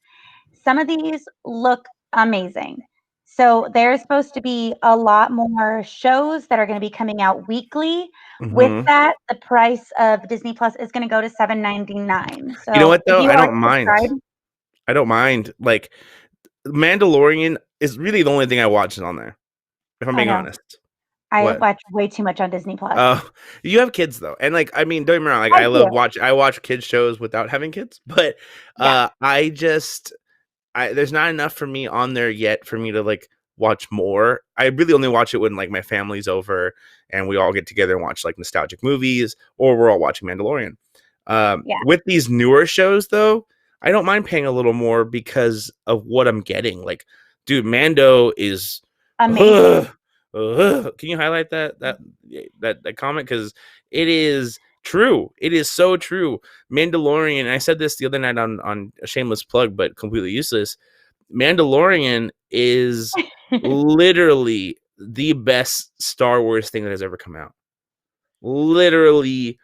Speaker 2: Some of these look amazing. So there's supposed to be a lot more shows that are going to be coming out weekly. With
Speaker 1: Mhm.
Speaker 2: that, the price of Disney Plus is going to go to $7.99.
Speaker 1: You know
Speaker 2: So
Speaker 1: what
Speaker 2: if
Speaker 1: though?
Speaker 2: you
Speaker 1: I
Speaker 2: aren't
Speaker 1: don't mind.
Speaker 2: subscribed,
Speaker 1: I don't mind. Like Mandalorian is really the only thing I watch on there. If I'm
Speaker 2: I
Speaker 1: being
Speaker 2: know
Speaker 1: honest.
Speaker 2: I
Speaker 1: What?
Speaker 2: watch way too much on Disney Plus.
Speaker 1: You have kids though, and like I mean, don't get me wrong. Like
Speaker 2: I do.
Speaker 1: I watch kids shows without having kids, but
Speaker 2: Yeah.
Speaker 1: I just there's not enough for me on there yet for me to like watch more. I really only watch it when like my family's over and we all get together and watch like nostalgic movies, or we're all watching Mandalorian.
Speaker 2: Yeah.
Speaker 1: With these newer shows though, I don't mind paying a little more because of what I'm getting. Like, dude, Mando is
Speaker 2: Amazing.
Speaker 1: can you highlight that comment, because it is true. It is so true. Mandalorian. I said this the other night on a shameless plug, but completely useless. Mandalorian is literally the best Star Wars thing that has ever come out. Literally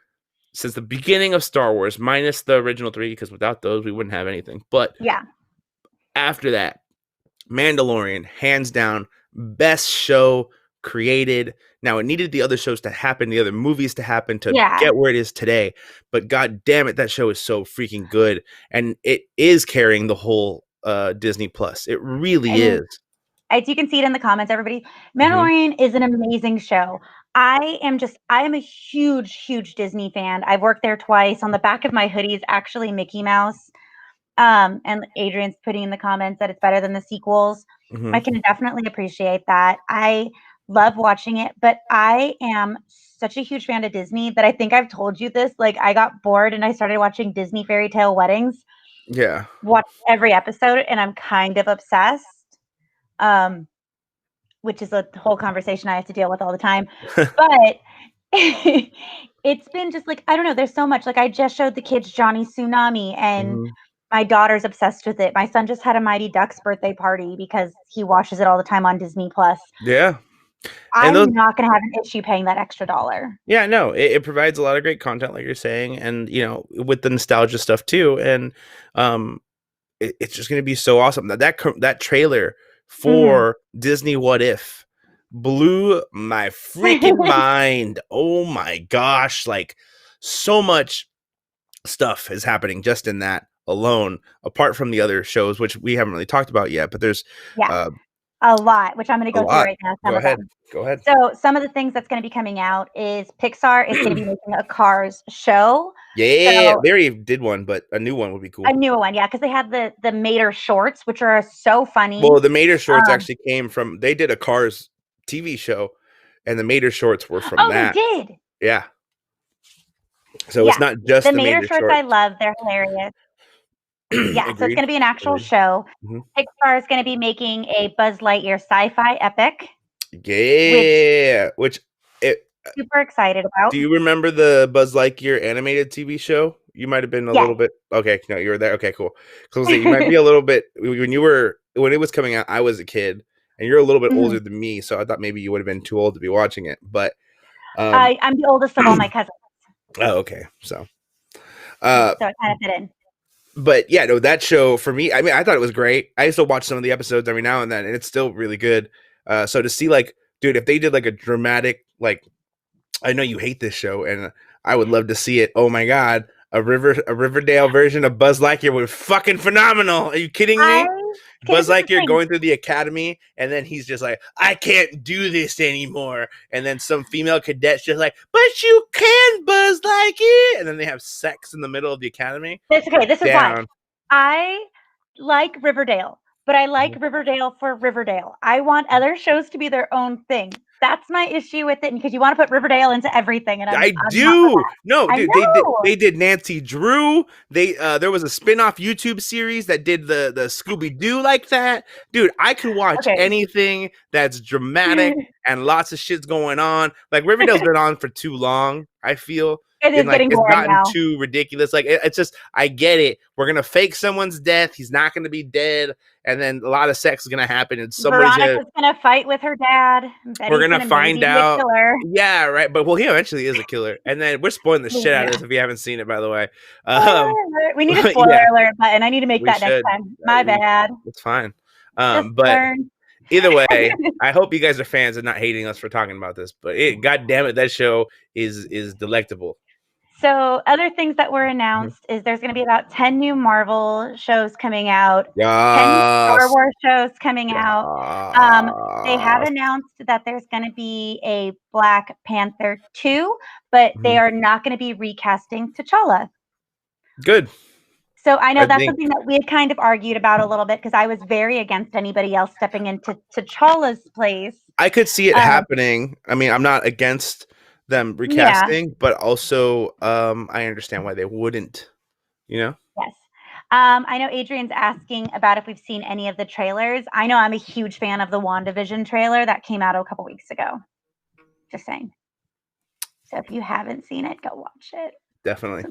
Speaker 1: since the beginning of Star Wars, minus the original three, because without those we wouldn't have anything. But
Speaker 2: Yeah.
Speaker 1: after that, Mandalorian, hands down, best show created. Now it needed the other shows to happen, the other movies to happen to
Speaker 2: Yeah.
Speaker 1: get where it is today. But god damn it, that show is so freaking good, and it is carrying the whole Disney Plus. It really
Speaker 2: And
Speaker 1: is.
Speaker 2: as you can see it in the comments, everybody,
Speaker 1: Mhm.
Speaker 2: Mandalorian is an amazing show. I am a huge Disney fan. I've worked there twice. On the back of my hoodie is actually Mickey Mouse. And Adrian's putting in the comments that it's better than the sequels. I
Speaker 1: Mhm.
Speaker 2: can definitely appreciate that. I love watching it, but I am such a huge fan of Disney that I think I've told you this. Like, I got bored and I started watching Disney Fairy Tale Weddings,
Speaker 1: Yeah.
Speaker 2: watch every episode, and I'm kind of obsessed. Um, which is a whole conversation I have to deal with all the time. But it's been just like, I don't know, there's so much. Like, I just showed the kids Johnny Tsunami, and
Speaker 1: Mhm.
Speaker 2: my daughter's obsessed with it. My son just had a Mighty Ducks birthday party because he watches it all the time on Disney Plus.
Speaker 1: Yeah. And those
Speaker 2: I'm not going to have an issue paying that extra dollar.
Speaker 1: Yeah, no, it provides a lot of great content, like you're saying, and with the nostalgia stuff too, and um, it's just going to be so awesome. That trailer
Speaker 2: Mhm.
Speaker 1: for Disney What If blew my freaking mind. Oh my gosh, like so much stuff is happening just in that alone, apart from the other shows, which we haven't really talked about yet. But there's
Speaker 2: Yeah,
Speaker 1: uh,
Speaker 2: a lot, which I'm going to
Speaker 1: a
Speaker 2: go through
Speaker 1: lot.
Speaker 2: right now, some
Speaker 1: Go
Speaker 2: of
Speaker 1: ahead.
Speaker 2: them.
Speaker 1: Go ahead.
Speaker 2: So some of the things that's going to be coming out is Pixar is going to be making a Cars show.
Speaker 1: Yeah,
Speaker 2: So
Speaker 1: they already did one, but a new one would be
Speaker 2: a
Speaker 1: cool.
Speaker 2: newer one, yeah, because they have the Mater shorts, which are so funny.
Speaker 1: Well, the Mater shorts
Speaker 2: Um,
Speaker 1: actually came from they did a Cars TV show, and the Mater shorts were from
Speaker 2: oh, they
Speaker 1: that.
Speaker 2: did.
Speaker 1: Yeah. So it's
Speaker 2: Yeah,
Speaker 1: not just
Speaker 2: the
Speaker 1: the
Speaker 2: Mater
Speaker 1: Mater
Speaker 2: shorts I
Speaker 1: shorts.
Speaker 2: love. They're hilarious. Yeah, so it's
Speaker 1: Agreed.
Speaker 2: going to be an actual
Speaker 1: Agreed.
Speaker 2: show.
Speaker 1: Mhm.
Speaker 2: Pixar is going to be making a Buzz Lightyear sci-fi epic, which
Speaker 1: Yeah. Which it
Speaker 2: super excited about.
Speaker 1: do you remember the Buzz Lightyear animated TV show? You might have been a
Speaker 2: Yes.
Speaker 1: little bit okay. No, you were there. Okay, cool. So you might be a little bit when it was coming out. I was a kid, and you're a little bit
Speaker 2: Mhm.
Speaker 1: older than me, so I thought maybe you would have been too old to be watching it. But um,
Speaker 2: I'm the oldest of all my cousins,
Speaker 1: oh, okay. So
Speaker 2: so it kind of fit in.
Speaker 1: but yeah, no, that show for me, I mean, I thought it was great. I still watch some of the episodes every now and then, and it's still really good. So to see like, dude, if they did like a dramatic, like, I know you hate this show, and I would love to see it. Oh my god, a Riverdale version of Buzz Lightyear would be fucking phenomenal. Are you kidding
Speaker 2: I
Speaker 1: me?
Speaker 2: Okay, this
Speaker 1: Buzz
Speaker 2: is the
Speaker 1: Lightyear
Speaker 2: thing.
Speaker 1: going through the academy, and then he's just like, I can't do this anymore. And then some female cadet's just like, but you can, Buzz Lightyear. And then they have sex in the middle of the academy.
Speaker 2: This is why
Speaker 1: Down.
Speaker 2: I like Riverdale, but I like
Speaker 1: Mhm.
Speaker 2: Riverdale for Riverdale. I want other shows to be their own thing. That's my issue with it, because you want to put Riverdale into everything, and
Speaker 1: I
Speaker 2: I'm not for
Speaker 1: do.
Speaker 2: that.
Speaker 1: No,
Speaker 2: I
Speaker 1: dude,
Speaker 2: know.
Speaker 1: they did Nancy Drew. They there was a spin-off YouTube series that did the Scooby-Doo like that. Dude, I could watch
Speaker 2: Okay.
Speaker 1: anything that's dramatic and lots of shit's going on. Like Riverdale's been on for too long, I feel.
Speaker 2: It
Speaker 1: And
Speaker 2: is
Speaker 1: like
Speaker 2: getting
Speaker 1: it's
Speaker 2: boring
Speaker 1: gotten
Speaker 2: now.
Speaker 1: too ridiculous. Like it's just I get it. We're gonna fake someone's death. He's not gonna be dead, and then a lot of sex is gonna happen, and somebody's
Speaker 2: Veronica's gonna fight with her dad.
Speaker 1: we're
Speaker 2: Betty's
Speaker 1: gonna
Speaker 2: gonna
Speaker 1: find
Speaker 2: maybe be a
Speaker 1: out.
Speaker 2: killer.
Speaker 1: Yeah, right. But well, he eventually is a killer, and then we're spoiling the shit out of
Speaker 2: Yeah.
Speaker 1: this if you haven't seen it. By the way,
Speaker 2: Spoiler alert. We need a spoiler
Speaker 1: yeah,
Speaker 2: alert button. I need to make
Speaker 1: we
Speaker 2: that next
Speaker 1: should.
Speaker 2: time. My bad.
Speaker 1: It's fine.
Speaker 2: Just
Speaker 1: But
Speaker 2: learn.
Speaker 1: either way, I hope you guys are fans and not hating us for talking about this. But God damn it, that show is delectable.
Speaker 2: So other things that were announced is there's going to be about 10 new Marvel shows coming out, 10 new Star Wars shows coming out. They have announced that there's going to be a Black Panther 2, but they are not going to be recasting T'Challa.
Speaker 1: Good.
Speaker 2: So I know that's something that we had kind of argued about a little bit, because I was very against anybody else stepping into T'Challa's place.
Speaker 1: I could see it happening. I mean, I'm not against them recasting, but also I understand why they wouldn't, you know?
Speaker 2: Yes. I know Adrian's asking about if we've seen any of the trailers. I know I'm a huge fan of the WandaVision trailer that came out a couple weeks ago. Just saying. So if you haven't seen it, go watch it.
Speaker 1: Definitely.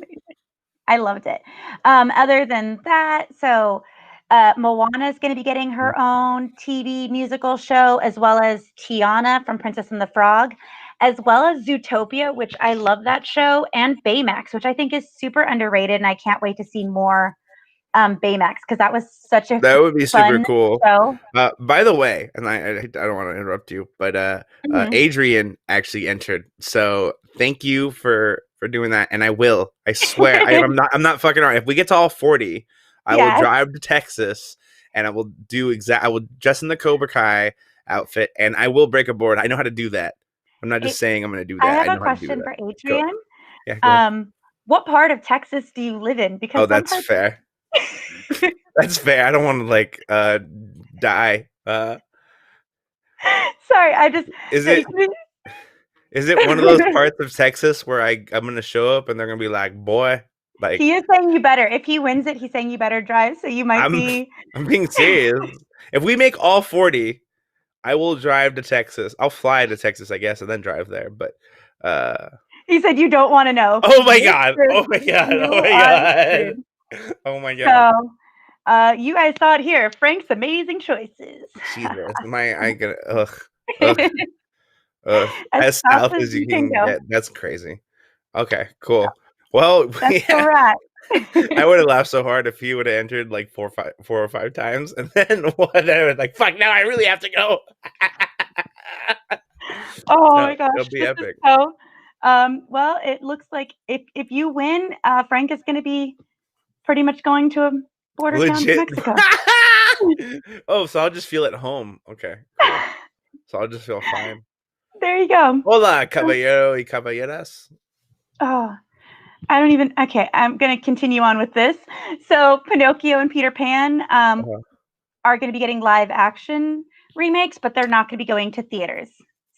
Speaker 2: I loved it. Other than that, so Moana is going to be getting her own TV musical show, as well as Tiana from Princess and the Frog, as well as Zootopia, which I love that show, and Baymax, which I think is super underrated, and I can't wait to see more Baymax, because that was such a
Speaker 1: that would be super cool
Speaker 2: show.
Speaker 1: By the way, and I don't want to interrupt you, but Adrian actually entered, so thank you for doing that, and I swear I'm not fucking around. If we get to all 40, I will drive to Texas and I will I will dress in the Cobra Kai outfit and I will break a board. I know how to do that. I'm not just saying I'm going to do that.
Speaker 2: I have a question for Adrian.
Speaker 1: Yeah,
Speaker 2: what part of Texas do you live in? Because
Speaker 1: that's fair. That's fair. I don't want to like die.
Speaker 2: Sorry, I just
Speaker 1: Is it one of those parts of Texas where I'm gonna show up and they're gonna be like, boy, like
Speaker 2: he is saying you better. If he wins it, he's saying you better drive. So you might be.
Speaker 1: I'm being serious. If we make all 40, I will drive to Texas. I'll fly to Texas, I guess, and then drive there. But
Speaker 2: he said you don't want to know.
Speaker 1: Oh my god! Oh my god! Oh my god! Oh my god!
Speaker 2: So, you guys saw it here. Frank's amazing choices.
Speaker 1: Jesus, I get as south as you can get. That's crazy. Okay, cool. Well,
Speaker 2: that's right.
Speaker 1: I would have laughed so hard if he would have entered like 4 or 5 times, and then whatever. Like, fuck! Now I really have to go.
Speaker 2: My gosh,
Speaker 1: it'll be epic.
Speaker 2: So, well, it looks like if you win, Frank is going to be pretty much going to a border town to Mexico.
Speaker 1: Oh, so I'll just feel at home. Okay, cool. So I'll just feel fine.
Speaker 2: There you go.
Speaker 1: Hola, caballero y caballeras.
Speaker 2: Oh, I don't even. Okay, I'm going to continue on with this. So Pinocchio and Peter Pan are going to be getting live action remakes, but they're not going to be going to theaters.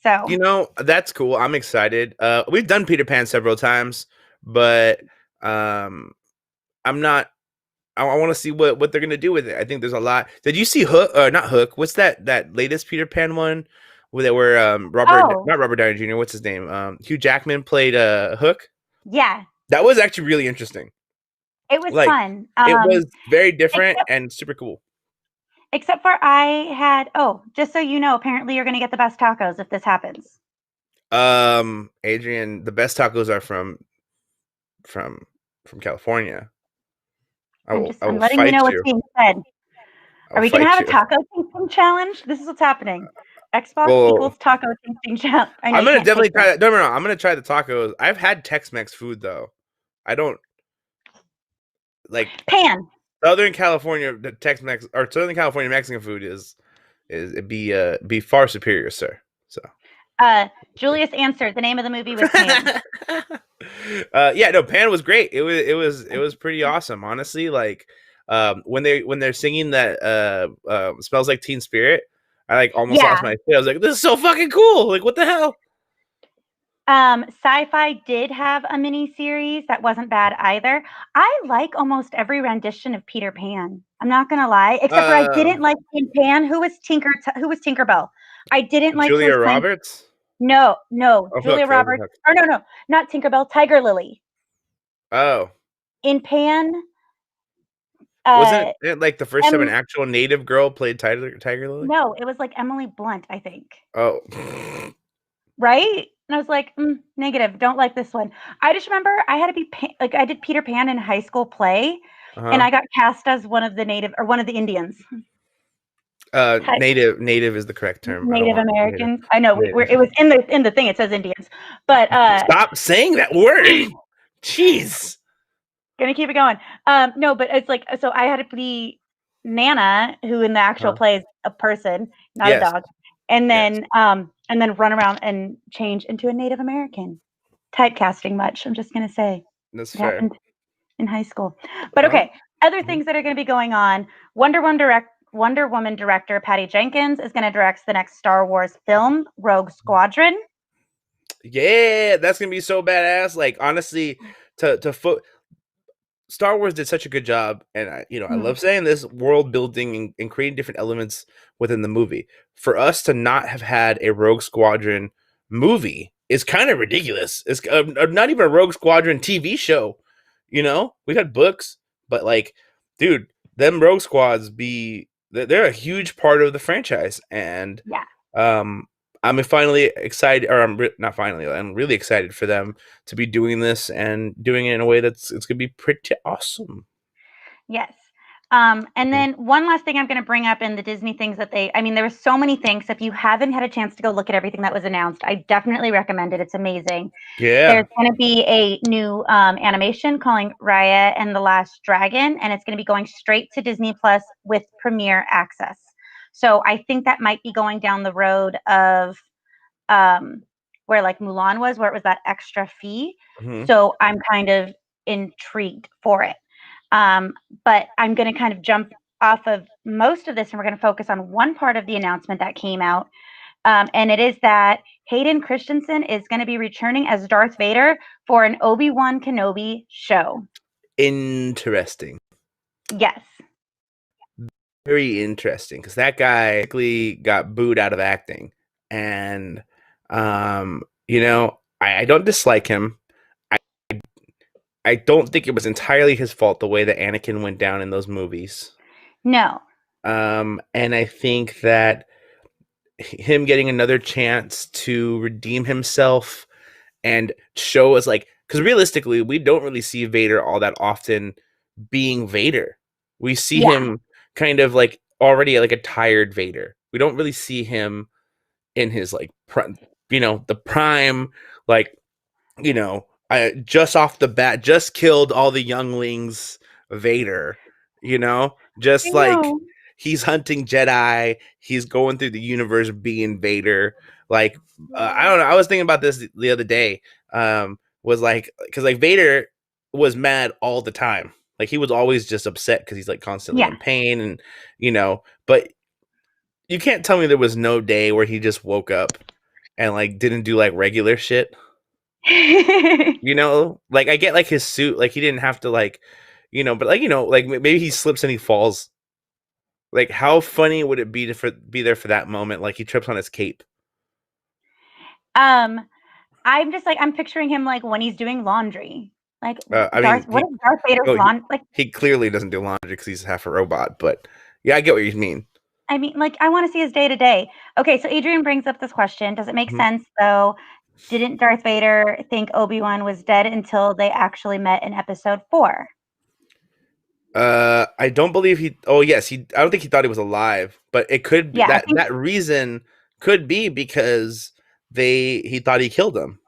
Speaker 2: So
Speaker 1: that's cool. I'm excited. We've done Peter Pan several times, but I'm not. I want to see what they're gonna do with it. I think there's a lot. Did you see Hook? Not Hook. What's that latest Peter Pan one? Where not Robert Downey Jr. What's his name? Hugh Jackman played Hook.
Speaker 2: Yeah,
Speaker 1: that was actually really interesting.
Speaker 2: It was fun.
Speaker 1: It was very different and super cool.
Speaker 2: Except for just so you know, apparently you're going to get the best tacos if this happens.
Speaker 1: Adrian, the best tacos are from California.
Speaker 2: I'm letting you know what's being said. Are we going to have a taco tasting challenge? This is what's happening. Xbox equals taco tasting challenge.
Speaker 1: I'm going to definitely try that. No. I'm going to try the tacos. I've had Tex-Mex food though. I don't like
Speaker 2: Pan.
Speaker 1: Southern California Tex-Mex or Southern California Mexican food be far superior, sir. So
Speaker 2: Julius answered. The name of the movie was Pan.
Speaker 1: Pan was great. It was pretty awesome, honestly. Like when they're singing that Smells Like Teen Spirit, I like almost
Speaker 2: Yeah.
Speaker 1: lost my shit. I was like, this is so fucking cool. Like, what the hell?
Speaker 2: Sci-Fi did have a mini series that wasn't bad either. I like almost every rendition of Peter Pan. I'm not gonna lie, except for I didn't like in Pan. Who was Tinkerbell? I didn't like who was
Speaker 1: Julia
Speaker 2: playing.
Speaker 1: Roberts?
Speaker 2: No,
Speaker 1: Oh,
Speaker 2: Julia
Speaker 1: Hook.
Speaker 2: Roberts. Or no, not Tinkerbell. Tiger Lily
Speaker 1: Oh.
Speaker 2: in Pan.
Speaker 1: Wasn't it like the first time an
Speaker 2: Em-
Speaker 1: actual native girl played Tiger Lily?
Speaker 2: no, it was like Emily Blunt, I think.
Speaker 1: Oh.
Speaker 2: Right? And I was like, negative. Don't like this one. I just remember I had to be like I did Peter Pan in high school play, and
Speaker 1: Uh-huh.
Speaker 2: I got cast as one of the Indians.
Speaker 1: Native is the correct term. I don't
Speaker 2: Native
Speaker 1: want native.
Speaker 2: Americans. I know it was in the thing. It says Indians, but
Speaker 1: Stop saying that word. Jeez.
Speaker 2: gonna keep it going. No, but it's like so I had to be Nana, who in the actual play is a person, not a
Speaker 1: Yes.
Speaker 2: dog, and
Speaker 1: Yes.
Speaker 2: then run around and change into a Native American. Typecasting much. I'm just gonna say
Speaker 1: That's
Speaker 2: it
Speaker 1: fair.
Speaker 2: happened in high school. But okay, other things that are going to be going on. Wonder Woman director Patty Jenkins is going to direct the next Star Wars film, Rogue Squadron.
Speaker 1: Yeah, that's gonna be so badass. Like honestly, Star Wars did such a good job, and I love saying this world building and creating different elements within the movie. For us to not have had a Rogue Squadron movie is kind of ridiculous. It's not even a Rogue Squadron TV show. We've had books, but like, dude, them Rogue Squads they're a huge part of the franchise, and I'm finally excited, or not finally. I'm really excited for them to be doing this and doing it in a way it's gonna be pretty awesome.
Speaker 2: Yes. And then one last thing I'm going to bring up in the Disney things that there were so many things. If you haven't had a chance to go look at everything that was announced, I definitely recommend it. It's amazing.
Speaker 1: Yeah.
Speaker 2: There's going to be a new animation calling Raya and the Last Dragon, and it's going to be going straight to Disney Plus with Premiere Access. So I think that might be going down the road of where like Mulan was, where it was that extra fee.
Speaker 1: Mm-hmm.
Speaker 2: So I'm kind of intrigued for it. But I'm going to kind of jump off of most of this, and we're going to focus on one part of the announcement that came out. And it is that Hayden Christensen is going to be returning as Darth Vader for an Obi-Wan Kenobi show.
Speaker 1: Interesting.
Speaker 2: Yes.
Speaker 1: Very interesting, because that guy actually got booed out of acting. And, I don't dislike him. I don't think it was entirely his fault the way that Anakin went down in those movies.
Speaker 2: No.
Speaker 1: And I think that him getting another chance to redeem himself and show us, like, because realistically, we don't really see Vader all that often being Vader. We see him kind of like already like a tired Vader. We don't really see him in his like the prime, like, just off the bat, just killed all the younglings Vader, just like he's hunting Jedi, he's going through the universe being Vader. Like, I don't know. I was thinking about this the other day. Was like, because like Vader was mad all the time. Like he was always just upset because he's like constantly in pain, and but you can't tell me there was no day where he just woke up and like didn't do like regular shit. Like I get like his suit, like he didn't have to like, but like like maybe he slips and he falls. Like how funny would it be to be there for that moment? Like he trips on his cape.
Speaker 2: I'm just like I'm picturing him like when he's doing laundry. Like what is Darth Vader's laundry? Like
Speaker 1: he clearly doesn't do laundry because he's half a robot. But yeah, I get what you mean.
Speaker 2: I mean, like I want to see his day to day. Okay, so Adrian brings up this question: does it make sense though? Didn't Darth Vader think Obi-Wan was dead until they actually met in Episode 4?
Speaker 1: I don't believe he. Oh yes, I don't think he thought he was alive, but it could be that reason could be because he thought he killed him.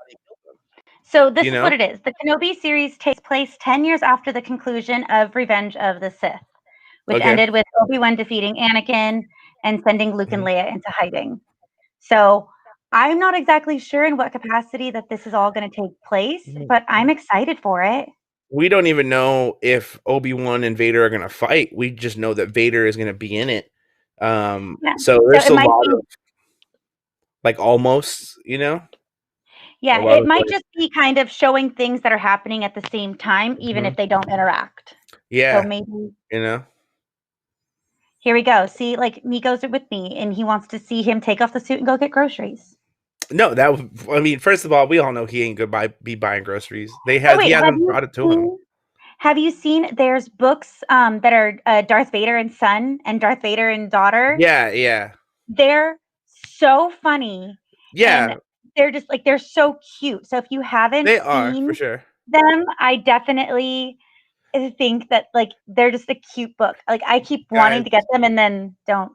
Speaker 2: So this is what it is. The Kenobi series takes place 10 years after the conclusion of Revenge of the Sith, which ended with Obi-Wan defeating Anakin and sending Luke and Leia into hiding. So I'm not exactly sure in what capacity that this is all going to take place, but I'm excited for it.
Speaker 1: We don't even know if Obi-Wan and Vader are going to fight. We just know that Vader is going to be in it.
Speaker 2: Yeah.
Speaker 1: So
Speaker 2: So
Speaker 1: there's
Speaker 2: it
Speaker 1: a
Speaker 2: might
Speaker 1: lot
Speaker 2: be,
Speaker 1: of like almost, a
Speaker 2: yeah,
Speaker 1: lot
Speaker 2: it
Speaker 1: of
Speaker 2: might
Speaker 1: like,
Speaker 2: just be kind of showing things that are happening at the same time, even
Speaker 1: mhm.
Speaker 2: if they don't interact. So
Speaker 1: Yeah,
Speaker 2: maybe
Speaker 1: you know.
Speaker 2: here we go. See, like Miko's with me, and he wants to see him take off the suit and go get groceries.
Speaker 1: No, I mean, first of all, we all know he ain't gonna be buying groceries.
Speaker 2: Oh
Speaker 1: He
Speaker 2: wait,
Speaker 1: hasn't brought it to him.
Speaker 2: have you seen? There's books that are Darth Vader and son and Darth Vader and daughter.
Speaker 1: Yeah, yeah,
Speaker 2: They're so funny, and
Speaker 1: yeah.
Speaker 2: they're so cute. So if you haven't
Speaker 1: They are for
Speaker 2: seen
Speaker 1: sure.
Speaker 2: them, I definitely think that like they're just a cute book. Like I keep
Speaker 1: Guys,
Speaker 2: wanting to get them and then don't.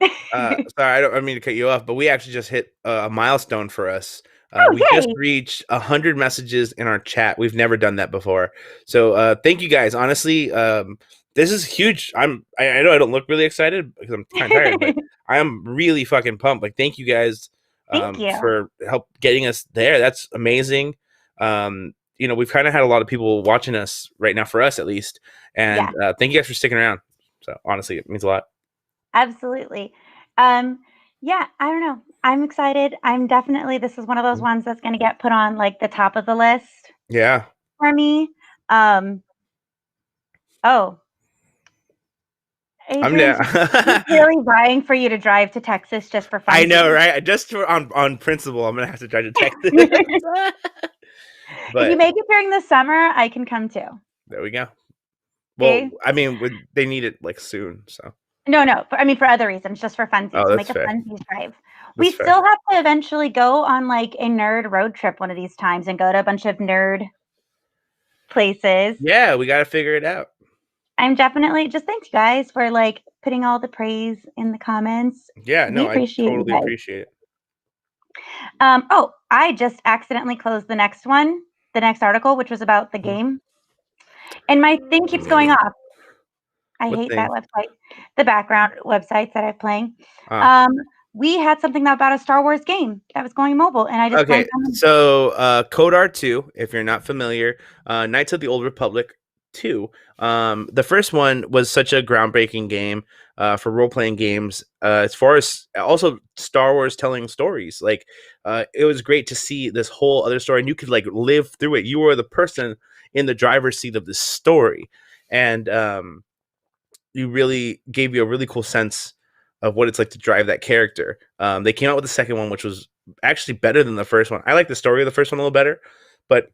Speaker 1: sorry, I don't mean to cut you off, but we actually just hit a milestone for us.
Speaker 2: Oh
Speaker 1: We just
Speaker 2: yay!
Speaker 1: reached 100 messages in our chat. We've never done that before. So thank you guys. Honestly, this is huge. I know I don't look really excited because I'm kind of tired, but I am really fucking pumped. Like, thank you guys
Speaker 2: Thank you.
Speaker 1: for help getting us there. That's amazing. We've kind of had a lot of people watching us right now, for us at least, and
Speaker 2: Yeah,
Speaker 1: thank you guys for sticking around. So honestly, it means a lot.
Speaker 2: absolutely. Um, yeah, I don't know. I'm excited. I'm definitely this is one of those
Speaker 1: Mm-hmm.
Speaker 2: ones that's gonna get put on like the top of the list
Speaker 1: Yeah.
Speaker 2: for me. Um, oh,
Speaker 1: I'm down.
Speaker 2: Adrian's really vying for you to drive to Texas just for
Speaker 1: I know,
Speaker 2: funsies.
Speaker 1: right? Just on principle, I'm gonna have to try to text it.
Speaker 2: If you
Speaker 1: But
Speaker 2: make it during the summer, I can come too.
Speaker 1: there we go. Well,
Speaker 2: See?
Speaker 1: I mean, they need it like soon, so
Speaker 2: No, no. I mean, for other reasons, just for funsies.
Speaker 1: oh,
Speaker 2: We'll
Speaker 1: that's
Speaker 2: make a
Speaker 1: fair.
Speaker 2: funsies drive. We
Speaker 1: That's fair.
Speaker 2: still have to eventually go on like a nerd road trip one of these times and go to a bunch of nerd places.
Speaker 1: Yeah, we got to figure it out.
Speaker 2: I'm definitely just thanks you guys for like putting all the praise in the comments.
Speaker 1: Yeah,
Speaker 2: We
Speaker 1: no, I
Speaker 2: appreciate you
Speaker 1: totally
Speaker 2: guys.
Speaker 1: appreciate it.
Speaker 2: Oh, I just accidentally closed the next one, the next article, which was about the game. And my thing keeps going off. I
Speaker 1: What
Speaker 2: hate that
Speaker 1: thing?
Speaker 2: website. The background websites that I'm playing.
Speaker 1: Ah,
Speaker 2: Um, we had something about a Star Wars game that was going mobile, and I just
Speaker 1: okay.
Speaker 2: blanked on
Speaker 1: So, Codar 2, if you're not familiar, Knights of the Old Republic 2. The first one was such a groundbreaking game for role playing games. As far as also Star Wars telling stories, like it was great to see this whole other story, and you could like live through it. You were the person in the driver's seat of this story, and you really gave you a really cool sense of what it's like to drive that character. They came out with the second one, which was actually better than the first one. I like the story of the first one a little better, but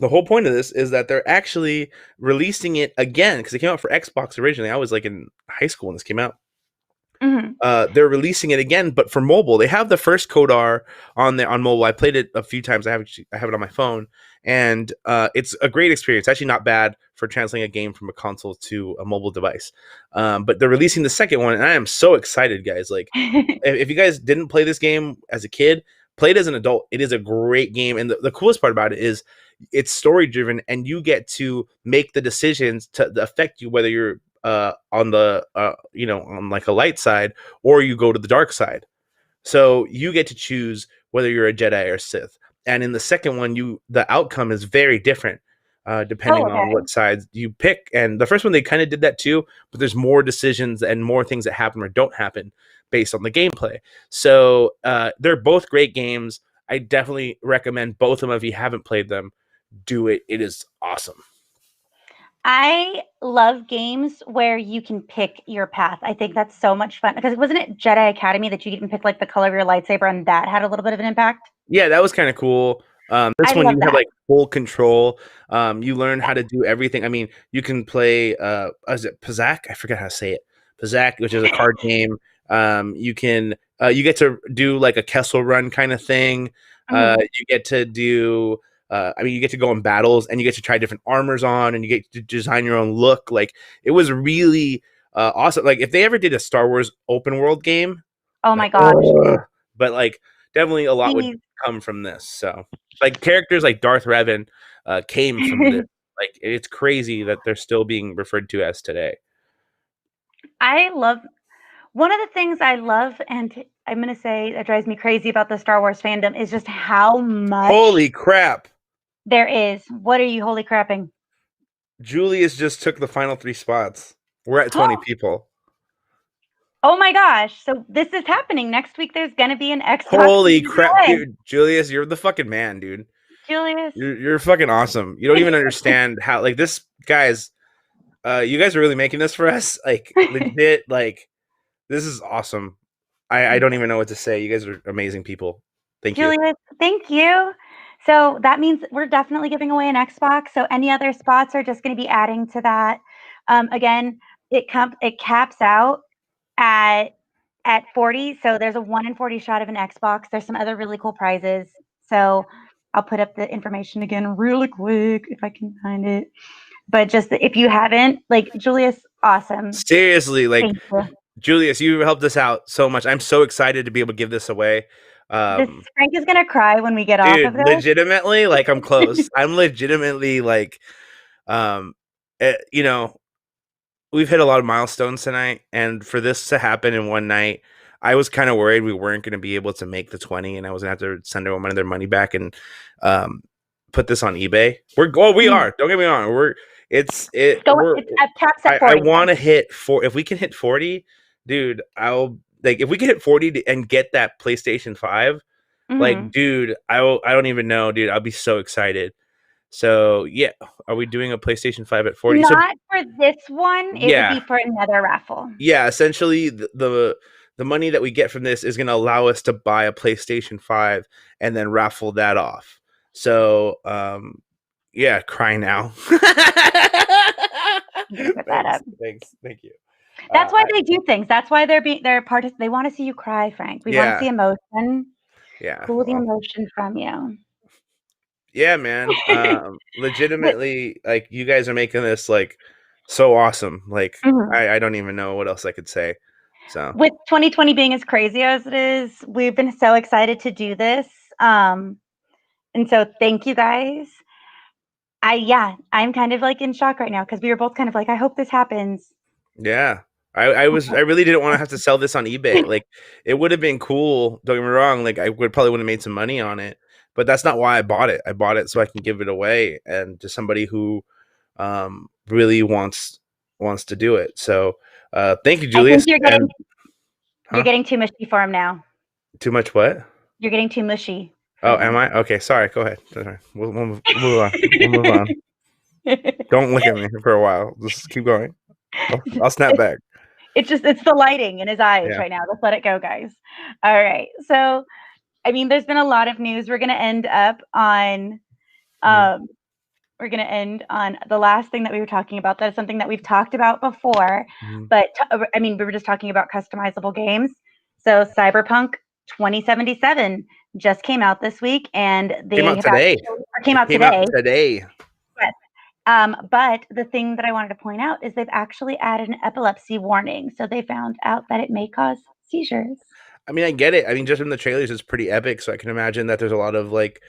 Speaker 1: the whole point of this is that they're actually releasing it again because it came out for Xbox originally. I was like in high school when this came out.
Speaker 2: Mhm.
Speaker 1: They're releasing it again, but for mobile. They have the first Codar on mobile. I played it a few times. I have it on my phone, and it's a great experience. Actually, not bad for translating a game from a console to a mobile device. But they're releasing the second one, and I am so excited, guys. Like, if you guys didn't play this game as a kid, play it as an adult. It is a great game, and the coolest part about it is it's story driven, and you get to make the decisions to affect you whether you're on the on like a light side or you go to the dark side. So you get to choose whether you're a Jedi or Sith. And in the second one, the outcome is very different
Speaker 2: Oh,
Speaker 1: depending on
Speaker 2: okay.
Speaker 1: what sides you pick. And the first one they kind of did that too, but there's more decisions and more things that happen or don't happen based on the gameplay. So they're both great games. I definitely recommend both of them if you haven't played them. Do it. It is awesome.
Speaker 2: I love games where you can pick your path. I think that's so much fun because wasn't it Jedi Academy that you can pick like the color of your lightsaber and that had a little bit of an impact?
Speaker 1: Yeah, that was kind of cool. This
Speaker 2: I
Speaker 1: one
Speaker 2: love
Speaker 1: you have
Speaker 2: that.
Speaker 1: like full control. You learn how
Speaker 2: Yeah.
Speaker 1: to do everything. I mean, you can play is it Pazak? I forget how to say it. Pazak, which is a card game. You get to do like a Kessel run kind of thing.
Speaker 2: Mhm.
Speaker 1: You get to do I mean, you get to go in battles and you get to try different armors on and you get to design your own look. Like it was really awesome. Like if they ever did a Star Wars open world game,
Speaker 2: Oh
Speaker 1: like
Speaker 2: my gosh.
Speaker 1: but like definitely a lot would
Speaker 2: Please.
Speaker 1: come from this. So like characters like Darth Revan came from this. Like it's crazy that they're still being referred to as today.
Speaker 2: I love one of the things I love, and I'm gonna say that drives me crazy about the Star Wars fandom is just how much
Speaker 1: Holy crap!
Speaker 2: there is. What are you holy crapping?
Speaker 1: Julius just took the final 3 spots. We're at 20 people.
Speaker 2: Oh my gosh. So this is happening. Next week there's gonna be an Xbox
Speaker 1: Holy crap,
Speaker 2: giveaway.
Speaker 1: dude! Julius, you're the fucking man, dude.
Speaker 2: Julius.
Speaker 1: You're fucking awesome. You don't even understand how like this, guys. You guys are really making this for us. Like legit, like this is awesome. I don't even know what to say. You guys are amazing people. Thank you.
Speaker 2: Julius, thank you. So that means we're definitely giving away an Xbox. So any other spots are just going to be adding to that. Again, it caps out at 40. So there's a 1 in 40 shot of an Xbox. There's some other really cool prizes. So I'll put up the information again really quick if I can find it. But just if you haven't, like Julius, awesome.
Speaker 1: Seriously, like
Speaker 2: Thank you.
Speaker 1: Julius, you helped us out so much. I'm so excited to be able to give this away.
Speaker 2: Frank is gonna cry when we get off of
Speaker 1: Dude,
Speaker 2: this.
Speaker 1: legitimately, like I'm close. I'm legitimately like, you know, we've hit a lot of milestones tonight, and for this to happen in one night, I was kind of worried we weren't going to be able to make the 20, and I was going to have to send everyone their money back and put this on eBay. We are. Don't get me wrong. It's
Speaker 2: at caps at 40.
Speaker 1: I want to hit if we can hit 40, dude. I'll like if we can hit 40 and get that PlayStation 5. Like, dude, I don't even know, dude. I'll be so excited. So yeah, are we doing a PlayStation 5 at 40?
Speaker 2: Not for this one. It would be for another raffle.
Speaker 1: Yeah, essentially the money that we get from this is going to allow us to buy a PlayStation 5 and then raffle that off. So, yeah, cry now. Thanks. Thank you.
Speaker 2: That's why they do things. That's why they're they want to see you cry, Frank. We want to see emotion.
Speaker 1: Yeah.
Speaker 2: Pull the emotion from you.
Speaker 1: Yeah, man. Legitimately, like you guys are making this like so awesome. Like I don't even know what else I could say. So
Speaker 2: with 2020 being as crazy as it is, we've been so excited to do this. And so thank you guys. I'm kind of like in shock right now because we were both kind of like, I hope this happens.
Speaker 1: Yeah. I really didn't want to have to sell this on eBay. Like it would have been cool. Don't get me wrong. Like I would have made some money on it, but that's not why I bought it. I bought it so I can give it away and to somebody who really wants to do it. So thank you, Julius.
Speaker 2: You're getting too mushy for him now.
Speaker 1: Too much what?
Speaker 2: You're getting too mushy.
Speaker 1: Oh, am I? Okay, sorry. Go ahead. We'll move on. We'll move on. Don't look at me for a while. Just keep going. I'll snap back.
Speaker 2: It's the lighting in his eyes right now. Let's let it go, guys. All right. So, I mean, there's been a lot of news. We're going to end on the last thing that we were talking about. That's something that we've talked about before, but I mean, we were just talking about customizable games. So Cyberpunk 2077 just came out this week, and they
Speaker 1: came out today.
Speaker 2: Today. But the thing that I wanted to point out is they've actually added an epilepsy warning. So they found out that it may cause seizures.
Speaker 1: I mean, I get it. I mean, just from the trailers, it's pretty epic. So I can imagine that there's a lot of like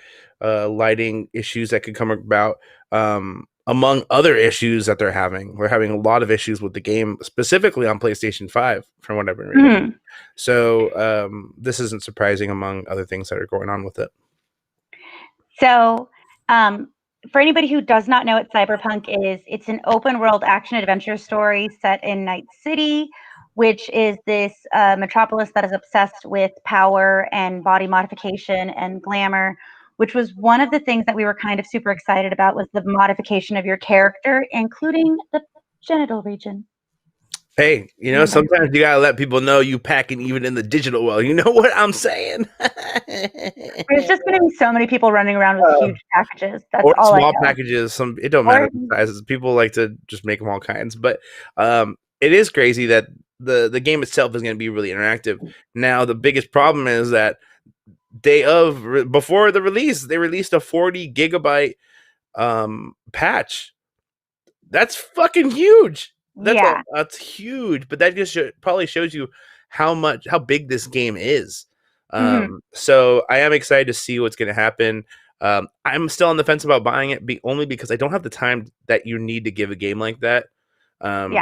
Speaker 1: lighting issues that could come about. Among other issues that they're having, we're having a lot of issues with the game, specifically on PlayStation 5, from what I've been reading. So this isn't surprising among other things that are going on with it.
Speaker 2: So for anybody who does not know what Cyberpunk is, it's an open world action adventure story set in Night City, which is this metropolis that is obsessed with power and body modification and glamour, which was one of the things that we were kind of super excited about, was the modification of your character, including the genital region.
Speaker 1: Hey, sometimes you gotta let people know you packing even in the digital world. You know what I'm saying?
Speaker 2: There's just going to be so many people running around with huge packages. That's
Speaker 1: or
Speaker 2: all
Speaker 1: small packages. It don't matter the sizes. People like to just make them all kinds. But it is crazy that the game itself is going to be really interactive. Now the biggest problem is that before the release, they released a 40 gigabyte patch. That's fucking huge. That's huge. But that just probably shows you how big this game is. So I am excited to see what's going to happen. I'm still on the fence about buying it, only because I don't have the time that you need to give a game like that. And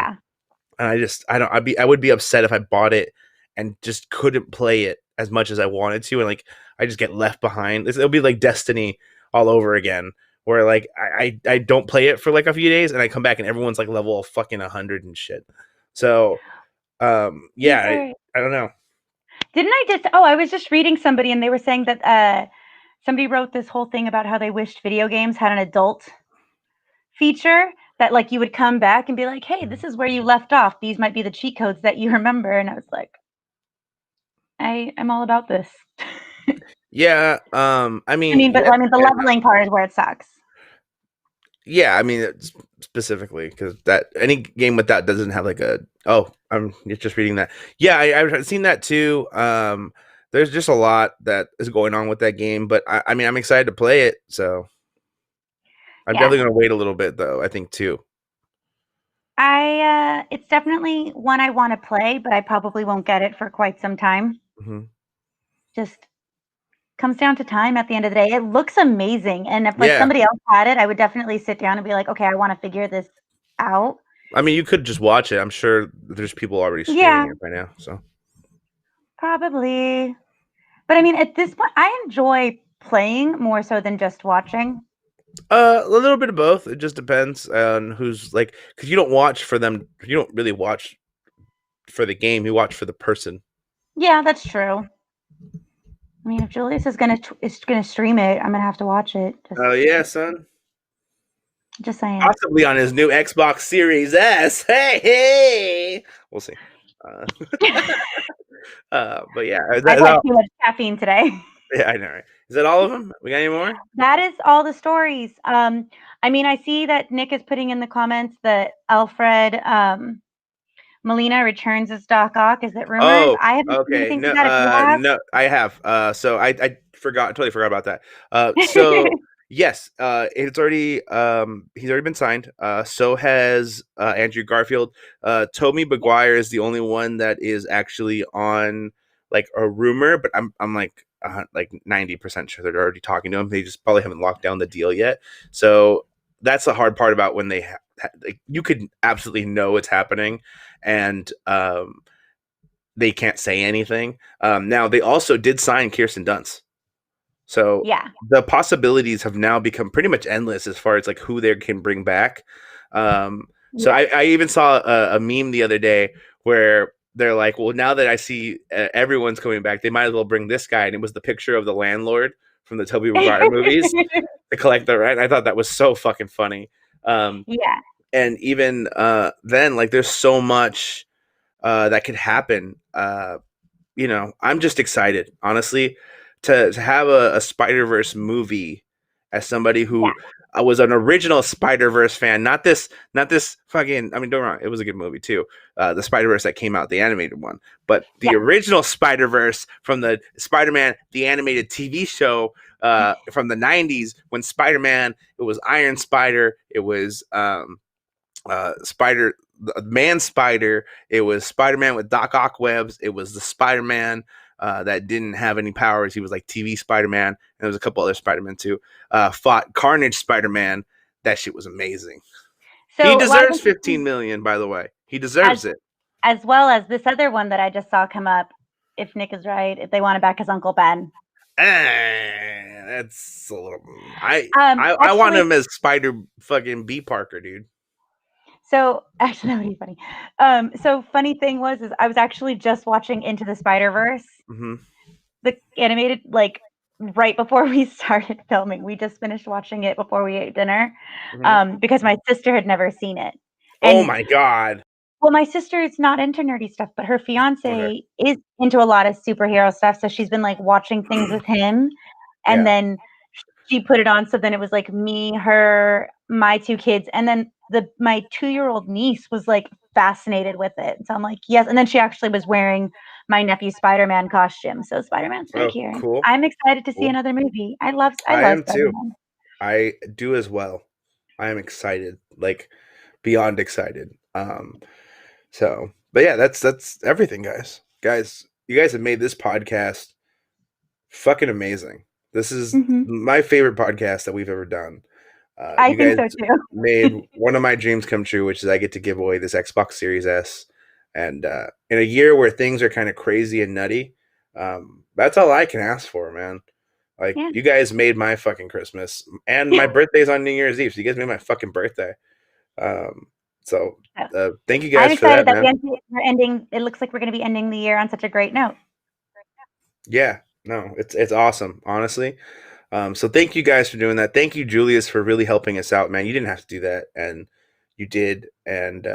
Speaker 1: I would be upset if I bought it and just couldn't play it as much as I wanted to, and like I just get left behind. It'll be like Destiny all over again, where like I don't play it for like a few days and I come back and everyone's like level fucking 100 and shit. So Yeah,
Speaker 2: These
Speaker 1: I don't know.
Speaker 2: Didn't I just? Oh, I was just reading somebody, and they were saying that somebody wrote this whole thing about how they wished video games had an adult feature that, like, you would come back and be like, "Hey, this is where you left off. These might be the cheat codes that you remember." And I was like, I'm all about this.
Speaker 1: Yeah, I mean,
Speaker 2: But
Speaker 1: yes
Speaker 2: the
Speaker 1: and no.
Speaker 2: leveling part is where it sucks.
Speaker 1: Yeah, I mean, specifically because that any game with that doesn't have like a I'm just reading that. Yeah, I've seen that too. There's just a lot that is going on with that game, but I mean, I'm excited to play it, so I'm
Speaker 2: Yeah.
Speaker 1: definitely gonna wait a little bit though. I think too.
Speaker 2: It's definitely one I want to play, but I probably won't get it for quite some time.
Speaker 1: Hmm.
Speaker 2: Just comes down to time at the end of the day. It looks amazing, and if, like,
Speaker 1: Yeah,
Speaker 2: somebody else had it, I would definitely sit down and be like, "Okay, I wanna figure this out."
Speaker 1: I mean, you could just watch it. I'm sure there's people already streaming
Speaker 2: Yeah,
Speaker 1: it by now. So,
Speaker 2: probably. But, I mean, at this point, I enjoy playing more so than just watching.
Speaker 1: a little bit of both. It just depends on who's like, because you don't watch for them. You don't really watch for the game. You watch for the person.
Speaker 2: Yeah, that's true. I mean, if Julius is gonna stream it, I'm gonna have to watch it.
Speaker 1: Oh yeah, son.
Speaker 2: Just saying.
Speaker 1: Possibly on his new Xbox Series S. Hey, hey. We'll see. Uh, but yeah,
Speaker 2: I've had too much caffeine today.
Speaker 1: yeah, I know, right? Is that all of them? We got any more?
Speaker 2: That is all the stories. I mean, I see that Nick is putting in the comments that Alfred Molina returns as Doc Ock. Is it rumors?
Speaker 1: Oh,
Speaker 2: I haven't seen
Speaker 1: okay.
Speaker 2: anything
Speaker 1: No,
Speaker 2: for that. If you have,
Speaker 1: no, I have. So I totally forgot about that. So yes, it's already he's already been signed. So has Andrew Garfield. Tobey Maguire is the only one that is actually on like a rumor, but I'm like 90% sure they're already talking to him. They just probably haven't locked down the deal yet. So that's the hard part about when they like you could absolutely know it's happening, and they can't say anything. Now they also did sign Kirsten Dunst, so
Speaker 2: yeah,
Speaker 1: the possibilities have now become pretty much endless as far as like who they can bring back. So
Speaker 2: yes,
Speaker 1: I even saw a meme the other day where they're like, well, now that I see everyone's coming back, they might as well bring this guy, and it was the picture of the landlord from the Tobey Maguire movies to collect the rent. I thought that was so fucking funny.
Speaker 2: yeah,
Speaker 1: And even then, like, there's so much that could happen. I'm just excited, honestly, to have a Spider Verse movie as somebody
Speaker 2: yeah,
Speaker 1: who was an original Spider Verse fan, not this fucking. I mean, don't get me wrong, it was a good movie too. The Spider Verse that came out, the animated one, but the
Speaker 2: yeah.
Speaker 1: original Spider Verse from the Spider Man, the animated TV show from the '90s, when Spider Man, it was Iron Spider, it was Spider Man Spider. It was Spider Man with Doc Ock webs. It was the Spider Man that didn't have any powers. He was like TV Spider Man, and there was a couple other Spider Man too. Fought Carnage Spider Man. That shit was amazing. He
Speaker 2: So a lot of
Speaker 1: deserves
Speaker 2: interesting,
Speaker 1: 15 million, by the way. He
Speaker 2: as
Speaker 1: deserves it.
Speaker 2: as well as this other one that I just saw come up. If Nick is right, if they want to back his Uncle Ben.
Speaker 1: That's a little. I want
Speaker 2: Actually,
Speaker 1: him as Spider fucking B Parker, dude.
Speaker 2: so actually, that would be funny. So funny thing is I was actually just watching Into the Spider Verse,
Speaker 1: Hmm.
Speaker 2: the animated, like, right before we started filming. We just finished watching it before we ate dinner,
Speaker 1: Hmm.
Speaker 2: because my sister had never seen it,
Speaker 1: Oh
Speaker 2: and
Speaker 1: my god.
Speaker 2: well, my sister is not into nerdy stuff, but her
Speaker 1: Okay.
Speaker 2: fiance is into a lot of superhero stuff. So she's been, like, watching things with him, and
Speaker 1: Yeah.
Speaker 2: then she put it on. So then it was like me, her, my two kids, and then my 2-year-old niece was like fascinated with it. So I'm like, yes. And then she actually was wearing my nephew's Spider-Man costume. So Spider-Man's back
Speaker 1: Oh,
Speaker 2: here.
Speaker 1: cool.
Speaker 2: I'm excited to see
Speaker 1: Cool.
Speaker 2: another movie. I
Speaker 1: I
Speaker 2: love
Speaker 1: am too.
Speaker 2: Spider-Man.
Speaker 1: I do as well. I am excited, like beyond excited. But yeah, that's everything, guys. Guys, you guys have made this podcast fucking amazing. This is
Speaker 2: Hmm.
Speaker 1: my favorite podcast that we've ever done.
Speaker 2: I
Speaker 1: You
Speaker 2: think
Speaker 1: guys
Speaker 2: so too.
Speaker 1: made one of my dreams come true, which is I get to give away this Xbox Series S. And in a year where things are kind of crazy and nutty, that's all I can ask for, man. Like,
Speaker 2: Yeah.
Speaker 1: you guys made my fucking Christmas, and my birthday's on New Year's Eve, so you guys made my fucking birthday. Um, So thank you
Speaker 2: I'm
Speaker 1: guys for
Speaker 2: excited
Speaker 1: that,
Speaker 2: that
Speaker 1: man.
Speaker 2: we're ending. It looks like we're going to be ending the year on such a great note.
Speaker 1: Yeah, no, it's awesome, honestly. So thank you guys for doing that. Thank you, Julius, for really helping us out, man. You didn't have to do that, and you did. And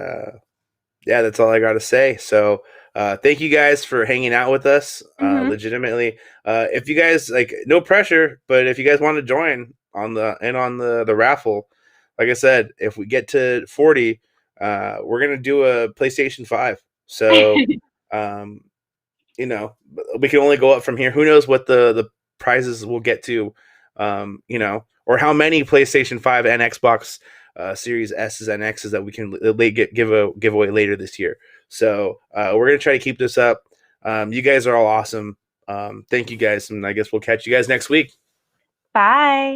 Speaker 1: yeah, that's all I got to say. So thank you guys for hanging out with us. Legitimately, if you guys like, no pressure, but if you guys want to join on the raffle, like I said, if we get to 40, we're gonna do a PlayStation 5. So um, you know, we can only go up from here. Who knows what the prizes we'll get to, you know, or how many PlayStation 5 and Xbox Series S's and X's that we can give away later this year. So we're gonna try to keep this up. You guys are all awesome. Thank you guys, and I guess we'll catch you guys next week.
Speaker 2: Bye.